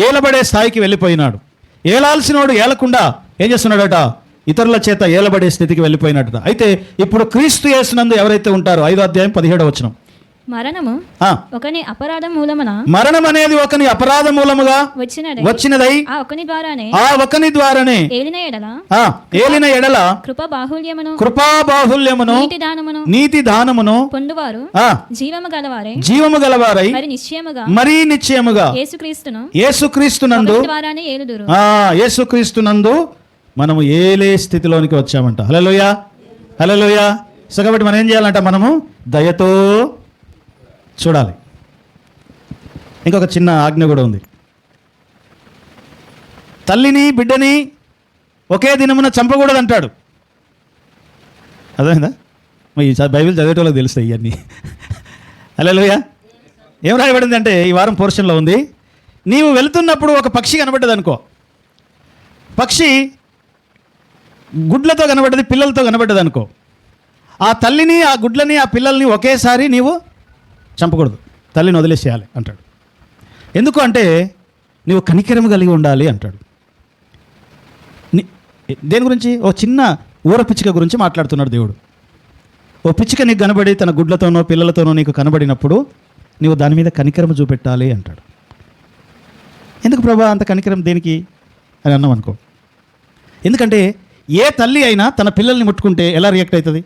ఏలబడే స్థాయికి వెళ్ళిపోయినాడు. ఏలాల్సినోడు ఏలకుండా ఏం చేస్తున్నాడట? ఇతరుల చేత ఏలబడే స్థితికి వెళ్ళిపోయినట్టు. అయితే ఇప్పుడు క్రీస్తు యేసునందు ఎవరైతే ఉంటారో 5వ అధ్యాయం 17వ వచనం. మరణం అనేది ఒకని అపరాధ మూలముగా వచ్చినదై ఆ ఒకని ద్వారానే ఏలిన ఎడల కృపా బాహుల్యమును నీతి దానమును పొందువారు జీవము గలవారై మరీ నిశ్చయముగా యేసుక్రీస్తునందు మనము ఏలే స్థితిలోనికి వచ్చామంట. హల్లెలూయా, హల్లెలూయా. సో కాబట్టి మనం ఏం చేయాలంట? మనము దయతో చూడాలి. ఇంకొక చిన్న ఆజ్ఞ కూడా ఉంది. తల్లిని బిడ్డని ఒకే దినమున చంపకూడదు అంటాడు. అర్థమైందా? ఈ బైబిల్ చదివేటోళ్ళకి తెలుస్తాయి ఇవన్నీ. హల్లెలూయా. ఏం రాయబడింది అంటే ఈ వారం పోర్షన్లో ఉంది, నీవు వెళుతున్నప్పుడు ఒక పక్షి కనబడ్డది అనుకో. పక్షి గుడ్లతో కనబడ్డది, పిల్లలతో కనబడ్డది అనుకో. ఆ తల్లిని, ఆ గుడ్లని, ఆ పిల్లల్ని ఒకేసారి నీవు చంపకూడదు, తల్లిని వదిలేసేయాలి అంటాడు. ఎందుకు అంటే నీవు కనికరం కలిగి ఉండాలి అంటాడు. దేని గురించి? ఓ చిన్న ఊర పిచ్చుక గురించి మాట్లాడుతున్నాడు దేవుడు. ఓ పిచ్చుక నీకు కనబడి తన గుడ్లతోనో పిల్లలతోనో నీకు కనబడినప్పుడు నీవు దాని మీద కనికరం చూపెట్టాలి అంటాడు. ఎందుకు ప్రభా అంత కనికరం దేనికి అని అన్నాం అనుకో. ఎందుకంటే ఏ తల్లి అయినా తన పిల్లల్ని ముట్టుకుంటే ఎలా రియాక్ట్ అవుతుంది?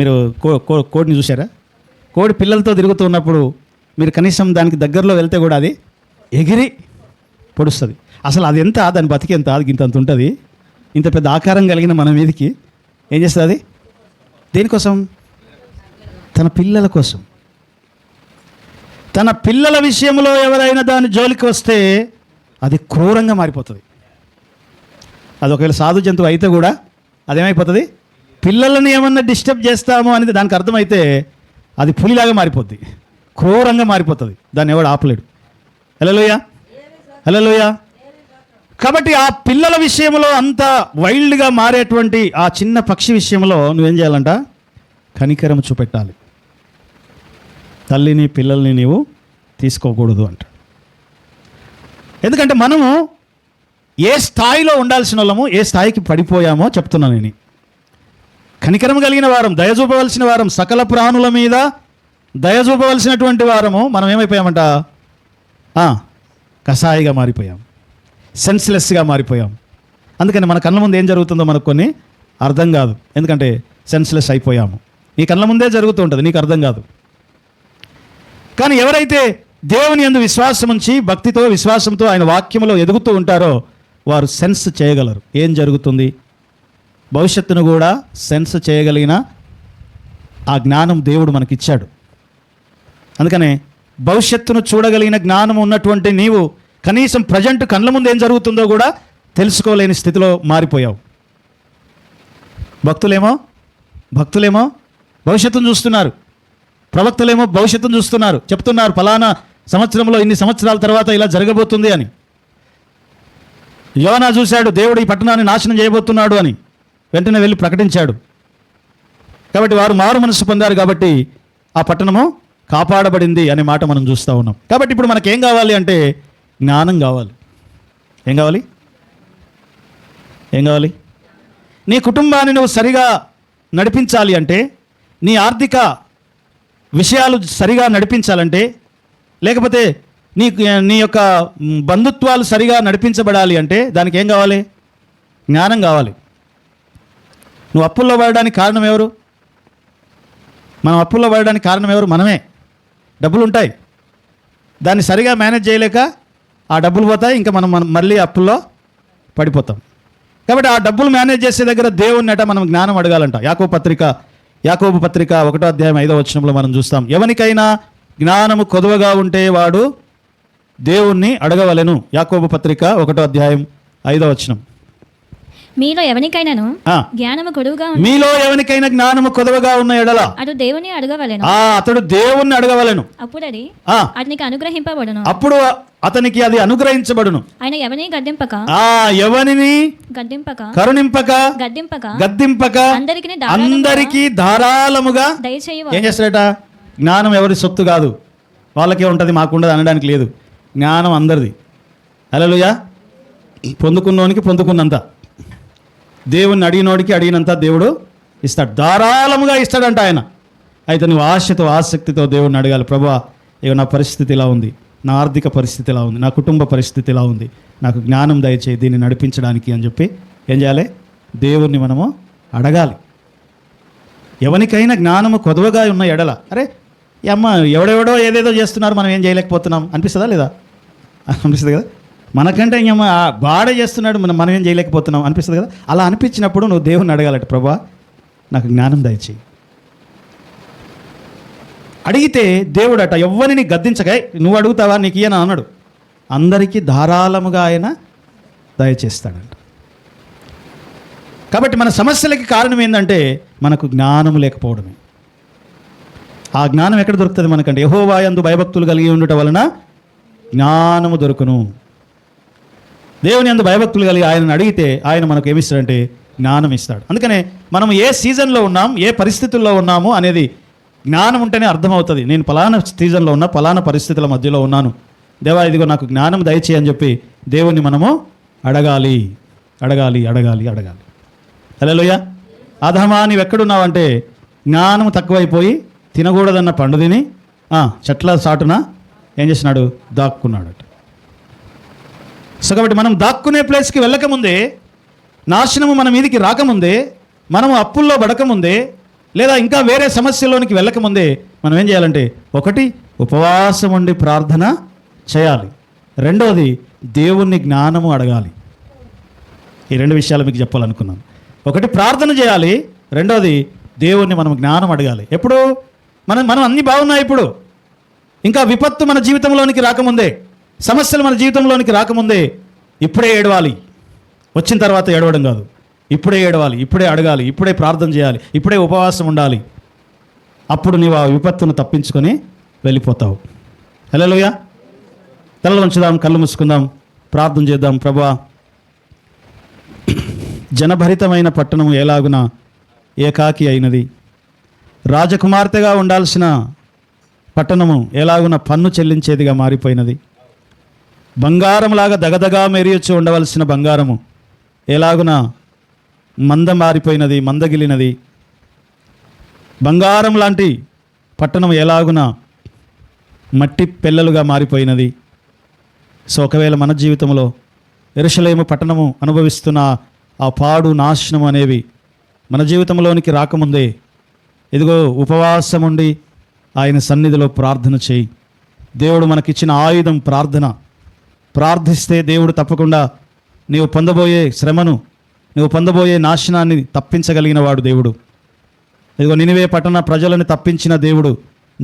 మీరు కోడిని చూసారా? కోడి పిల్లలతో తిరుగుతూ ఉన్నప్పుడు మీరు కనీసం దానికి దగ్గరలో వెళ్తే కూడా అది ఎగిరి పొడుస్తుంది. అసలు అది ఎంత, దాని బతికి ఎంత, అది ఇంత ఉంటుంది. ఇంత పెద్ద ఆకారం కలిగిన మన మీదకి ఏం చేస్తుంది అది? దేనికోసం? తన పిల్లల కోసం. తన పిల్లల విషయంలో ఎవరైనా దాని జోలికి వస్తే అది క్రూరంగా మారిపోతుంది. అది ఒకవేళ సాధు జంతువు అయితే కూడా అదేమైపోతుంది? పిల్లలని ఏమన్నా డిస్టర్బ్ చేస్తామో అనేది దానికి అర్థమైతే అది పులిలాగా మారిపోద్ది, క్రూరంగా మారిపోతుంది. దాన్ని ఎవడు ఆపలేడు. హల్లెలూయా, హల్లెలూయా. కాబట్టి ఆ పిల్లల విషయంలో అంత వైల్డ్గా మారేటువంటి ఆ చిన్న పక్షి విషయంలో నువ్వేం చేయాలంట? కనికరం చూపెట్టాలి. తల్లిని పిల్లల్ని నీవు తీసుకోకూడదు అంట. ఎందుకంటే మనము ఏ స్థాయిలో ఉండాల్సిన వాళ్ళమో ఏ స్థాయికి పడిపోయామో చెప్తున్నాను నేను. కనికరం కలిగిన వారం, దయచూపవలసిన వారం, సకల ప్రాణుల మీద దయచూపవలసినటువంటి వారము మనం ఏమైపోయామంట? కషాయిగా మారిపోయాం, సెన్స్లెస్గా మారిపోయాం. అందుకని మన కళ్ళ ముందు ఏం జరుగుతుందో మనకు కొన్ని అర్థం కాదు. ఎందుకంటే సెన్స్లెస్ అయిపోయాము. నీ కళ్ళ ముందే జరుగుతూ ఉంటుంది, నీకు అర్థం కాదు. కానీ ఎవరైతే దేవుని యందు విశ్వాసం ఉంచి భక్తితో విశ్వాసంతో ఆయన వాక్యంలో ఎదుగుతూ ఉంటారో వారు సెన్స్ చేయగలరు ఏం జరుగుతుంది. భవిష్యత్తును కూడా సెన్స్ చేయగలిగిన ఆ జ్ఞానం దేవుడు మనకిచ్చాడు. అందుకనే భవిష్యత్తును చూడగలిగిన జ్ఞానం ఉన్నటువంటి నీవు కనీసం ప్రజెంట్ కళ్ళ ముందు ఏం జరుగుతుందో కూడా తెలుసుకోలేని స్థితిలో మారిపోయావు. భక్తులేమో భవిష్యత్తును చూస్తున్నారు, ప్రవక్తలేమో భవిష్యత్తును చూస్తున్నారు, చెప్తున్నారు ఫలానా సంవత్సరంలో ఇన్ని సంవత్సరాల తర్వాత ఇలా జరగబోతుంది అని. యోనా చూశాడు, దేవుడు ఈ పట్టణాన్ని నాశనం చేయబోతున్నాడు అని, వెంటనే వెళ్ళి ప్రకటించాడు. కాబట్టి వారు మారు మనసు పొందారు, కాబట్టి ఆ పట్టణము కాపాడబడింది అనే మాట మనం చూస్తూ ఉన్నాం. కాబట్టి ఇప్పుడు మనకేం కావాలి అంటే జ్ఞానం కావాలి. ఏం కావాలి? నీ కుటుంబాన్ని నువ్వు సరిగా నడిపించాలి అంటే, నీ ఆర్థిక విషయాలు సరిగా నడిపించాలంటే, లేకపోతే నీ యొక్క బంధుత్వాలు సరిగా నడిపించబడాలి అంటే దానికి ఏం కావాలి? జ్ఞానం కావాలి. నువ్వు అప్పుల్లో పడడానికి కారణం ఎవరు? మనం అప్పుల్లో పడడానికి కారణం ఎవరు? మనమే. డబ్బులు ఉంటాయి, దాన్ని సరిగా మేనేజ్ చేయలేక ఆ డబ్బులు పోతాయి, ఇంకా మనం మళ్ళీ అప్పుల్లో పడిపోతాం. కాబట్టి ఆ డబ్బులు మేనేజ్ చేసే దగ్గర దేవుణ్ణట మనం జ్ఞానం అడగాలంట. యాకోబు పత్రిక 1వ అధ్యాయం 5వ వచనంలో మనం చూస్తాం, ఎవనికైనా జ్ఞానము కొదువగా ఉంటే వాడు దేవుణ్ణి అడగవలెను. యాకోబు పత్రిక 1వ అధ్యాయం 5వ వచనం. మీలో ఎవరికైనాను జ్ఞానము కొదువుగా మీలో ఎవరికైనా జ్ఞానము కొదువగా ఉన్న ఎడల అతడు దేవుని అడగవలెను. అతడు దేవుణ్ణి అడగవలెను. అప్పుడు అది అతనికి అనుగ్రహింపబడును. అప్పుడు అతనికి అది అనుగ్రహించబడును. ఆయన ఎవరిని గద్దింపక కరుణింపక గద్దింపక అందరికీ ధారాళముగా దయచేయు. ఏం చేస్తాడట? జ్ఞానం ఎవరి సొత్తు కాదు, వాళ్ళకే ఉంటుంది, మాకుండదు అనడానికి లేదు. జ్ఞానం అందరిది. హల్లెలూయా. పొందుకున్నోనికి పొందుకున్నంత, దేవుణ్ణి అడిగినోడికి అడిగినంత దేవుడు ఇస్తాడు, ధారాళముగా ఇస్తాడంట ఆయన. అయితే నువ్వు ఆశతో ఆసక్తితో దేవుణ్ణి అడగాలి. ప్రభువా, ఇక నా పరిస్థితి ఇలా ఉంది, నా ఆర్థిక పరిస్థితి ఇలా ఉంది, నా కుటుంబ పరిస్థితి ఇలా ఉంది, నాకు జ్ఞానం దయచేయి దీన్ని నడిపించడానికి అని చెప్పి ఏం చేయాలి? దేవుణ్ణి మనము అడగాలి. ఎవరికైనా జ్ఞానము కొదువగా ఉన్న ఎడల, అరే ఈ అమ్మ ఎవడెవడో ఏదేదో చేస్తున్నారు, మనం ఏం చేయలేకపోతున్నాం అనిపిస్తుందా లేదా? అనిపిస్తుంది కదా. మనకంటే ఇంకమ్మ బాడే చేస్తున్నాడు, మనం ఏం చేయలేకపోతున్నాం అనిపిస్తుంది కదా. అలా అనిపించినప్పుడు నువ్వు దేవుణ్ణి అడగాలట, ప్రభువా నాకు జ్ఞానం దయచేయి. అడిగితే దేవుడట ఎవ్వరిని గద్దించక, నువ్వు అడుగుతావా నీకు ఇయ్యను అన్నాడు, అందరికీ ధారాళముగా ఆయన దయచేస్తాడంట. కాబట్టి మన సమస్యలకి కారణం ఏంటంటే మనకు జ్ఞానం లేకపోవడమే. ఆ జ్ఞానం ఎక్కడ దొరుకుతుంది మనకంటే? యెహోవా యందు భయభక్తులు కలిగి ఉండటం వలన జ్ఞానము దొరుకును. దేవుని యందు భయభక్తులు కలిగి ఆయనను అడిగితే ఆయన మనకు ఏమిస్తాడంటే జ్ఞానం ఇస్తాడు. అందుకనే మనం ఏ సీజన్లో ఉన్నాం, ఏ పరిస్థితుల్లో ఉన్నాము అనేది జ్ఞానం ఉంటేనే అర్థమవుతుంది. నేను పలానా సీజన్లో ఉన్నా, పలానా పరిస్థితుల మధ్యలో ఉన్నాను, దేవా ఇదిగో నాకు జ్ఞానం దయచేయి అని చెప్పి దేవుణ్ణి మనము అడగాలి. హల్లెలూయా. అధమా నీవు ఎక్కడున్నావంటే జ్ఞానం తక్కువైపోయి తినకూడదన్న పండు తిని చెట్ల సాటున ఏం చేసినాడు? దాక్కున్నాడట. సో కాబట్టి మనం దాక్కునే ప్లేస్కి వెళ్ళకముందే, నాశనము మన మీదికి రాకముందే, మనము అప్పుల్లో పడకముందే, లేదా ఇంకా వేరే సమస్యలోనికి వెళ్ళకముందే మనం ఏం చేయాలంటే, ఒకటి ఉపవాసం ఉండి ప్రార్థన చేయాలి, రెండవది దేవుణ్ణి జ్ఞానము అడగాలి. ఈ రెండు విషయాలు మీకు చెప్పాలనుకున్నాను. ఒకటి ప్రార్థన చేయాలి, రెండవది దేవుణ్ణి మనం జ్ఞానం అడగాలి. ఎప్పుడు మనం అన్నీ బాగున్నాయి, ఇప్పుడు ఇంకా విపత్తు మన జీవితంలోనికి రాకముందే, సమస్యలు మన జీవితంలోనికి రాకముందే ఇప్పుడే ఏడవాలి. వచ్చిన తర్వాత ఏడవడం కాదు, ఇప్పుడే ఏడవాలి, ఇప్పుడే అడగాలి, ఇప్పుడే ప్రార్థన చేయాలి, ఇప్పుడే ఉపవాసం ఉండాలి. అప్పుడు నీవు ఆ విపత్తును తప్పించుకొని వెళ్ళిపోతావు. హల్లెలూయా. తలలు ఉంచుదాం, కళ్ళు మూసుకుందాం, ప్రార్థన చేద్దాం. ప్రభువా, జనభరితమైన పట్టణము ఎలాగున ఏకాకి అయినది, రాజకుమార్తెగా ఉండాల్సిన పట్టణము ఎలాగున పన్ను చెల్లించేదిగా మారిపోయినది, బంగారంలాగా దగదగా మెరియొచ్చు ఉండవలసిన బంగారము ఎలాగున మారిపోయినది, మందగిలినది. బంగారం లాంటి పట్టణం ఎలాగున మట్టి పెళ్ళలుగా మారిపోయినది. సో ఒకవేళ మన జీవితంలో యెరూషలేము పట్టణము అనుభవిస్తున్న ఆ పాడు, నాశనం అనేవి మన జీవితంలోనికి రాకముందే ఇదిగో ఉపవాసం ఉండి ఆయన సన్నిధిలో ప్రార్థన చేయి. దేవుడు మనకిచ్చిన ఆయుధం ప్రార్థన. ప్రార్థిస్తే దేవుడు తప్పకుండా నీవు పొందబోయే శ్రమను, నువ్వు పొందబోయే నాశనాన్ని తప్పించగలిగిన వాడు దేవుడు. ఇదిగో నినివే పట్టణ ప్రజలను తప్పించిన దేవుడు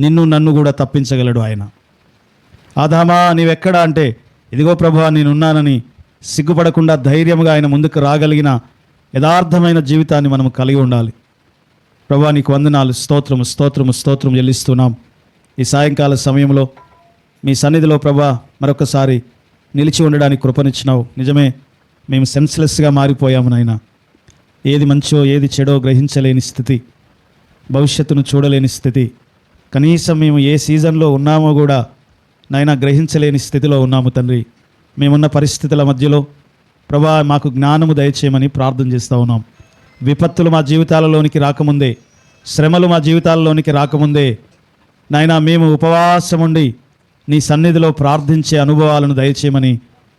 నిన్ను నన్ను కూడా తప్పించగలడు ఆయన. ఆదామా నీవెక్కడా అంటే, ఇదిగో ప్రభువా నేనున్నానని సిగ్గుపడకుండా ధైర్యంగా ఆయన ముందుకు రాగలిగిన యథార్థమైన జీవితాన్ని మనం కలిగి ఉండాలి. ప్రభువా నీకు వందనాలు, స్తోత్రము స్తోత్రము స్తోత్రం చెల్లిస్తున్నాం. ఈ సాయంకాల సమయంలో మీ సన్నిధిలో ప్రభువా మరొకసారి నిలిచి ఉండడానికి కృపనిచ్చినావు. నిజమే, మేము సెన్స్లెస్గా మారిపోయాము నాయన. ఏది మంచో ఏది చెడో గ్రహించలేని స్థితి, భవిష్యత్తును చూడలేని స్థితి, కనీసం మేము ఏ సీజన్లో ఉన్నామో కూడా నాయన గ్రహించలేని స్థితిలో ఉన్నాము తండ్రి. మేమున్న పరిస్థితుల మధ్యలో ప్రభా మాకు జ్ఞానము దయచేయమని ప్రార్థన చేస్తూ ఉన్నాం. విపత్తులు మా జీవితాలలోనికి రాకముందే, శ్రమలు మా జీవితాలలోనికి రాకముందే నాయన మేము ఉపవాసం ఉండి నీ సన్నిధిలో ప్రార్థించే అనుభవాలను దయచేయమని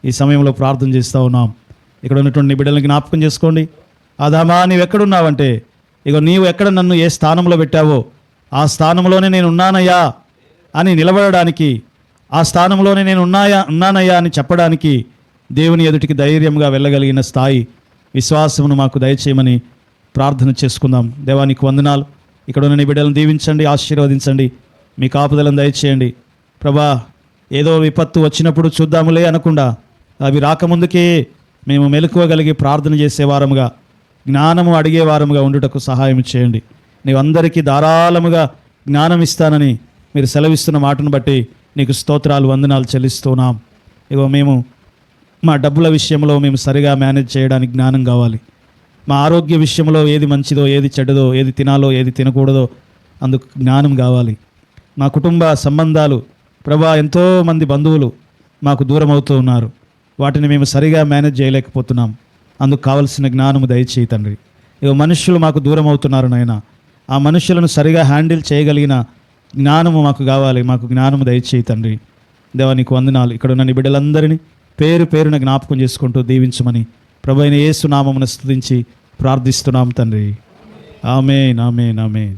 ఈ సమయంలో ప్రార్థన చేస్తూ ఉన్నాం. ఇక్కడ ఉన్నటువంటి బిడ్డలను జ్ఞాపకం చేసుకోండి. ఆదామా నీవెక్కడున్నావంటే, ఇగో నీవు ఎక్కడ నన్ను ఏ స్థానంలో పెట్టావో ఆ స్థానంలోనే నేను ఉన్నానయ్యా అని నిలబడడానికి, ఆ స్థానంలోనే నేను ఉన్నానయ్యా అని చెప్పడానికి దేవుని ఎదుటికి ధైర్యంగా వెళ్ళగలిగిన స్థాయి విశ్వాసమును మాకు దయచేయమని ప్రార్థన చేసుకుందాం. దేవానికి వందనాలు. ఇక్కడ ఉన్న నీ బిడ్డలను దీవించండి, ఆశీర్వదించండి, మీ కాపుదలను దయచేయండి. ప్రభా ఏదో విపత్తు వచ్చినప్పుడు చూద్దాములే అనకుండా అవి రాకముందుకే మేము మెలకువగలిగి ప్రార్థన చేసేవారముగా, జ్ఞానము అడిగేవారముగా ఉండుటకు సహాయం చేయండి. నీవందరికీ ధారాళముగా జ్ఞానం ఇస్తానని మీరు సెలవిస్తున్న మాటను బట్టి నీకు స్తోత్రాలు వందనాలు చెల్లిస్తున్నాం. ఇగో మేము మా డబ్బుల విషయంలో మేము సరిగా మేనేజ్ చేయడానికి జ్ఞానం కావాలి. మా ఆరోగ్య విషయంలో ఏది మంచిదో ఏది చెడ్డదో, ఏది తినాలో ఏది తినకూడదో అందుకు జ్ఞానం కావాలి. మా కుటుంబ సంబంధాలు ప్రభా ఎంతోమంది బంధువులు మాకు దూరం అవుతూ ఉన్నారు, వాటిని మేము సరిగా మేనేజ్ చేయలేకపోతున్నాం. అందుకు కావలసిన జ్ఞానము దయచేయి తండ్రి. ఇక మనుషులు మాకు దూరం అవుతున్నారు నాయన, ఆ మనుషులను సరిగా హ్యాండిల్ చేయగలిగిన జ్ఞానము మాకు కావాలి. మాకు జ్ఞానము దయచేయి తండ్రి. దేవా నీకు వందనాలు. ఇక్కడ ఉన్న నీ బిడ్డలందరినీ పేరు పేరున జ్ఞాపకం చేసుకుంటూ దీవించమని ప్రభువైన యేసు నామమున స్తుతించి ప్రార్థిస్తున్నాం తండ్రి. ఆమేన్ ఆమేన్ ఆమేన్.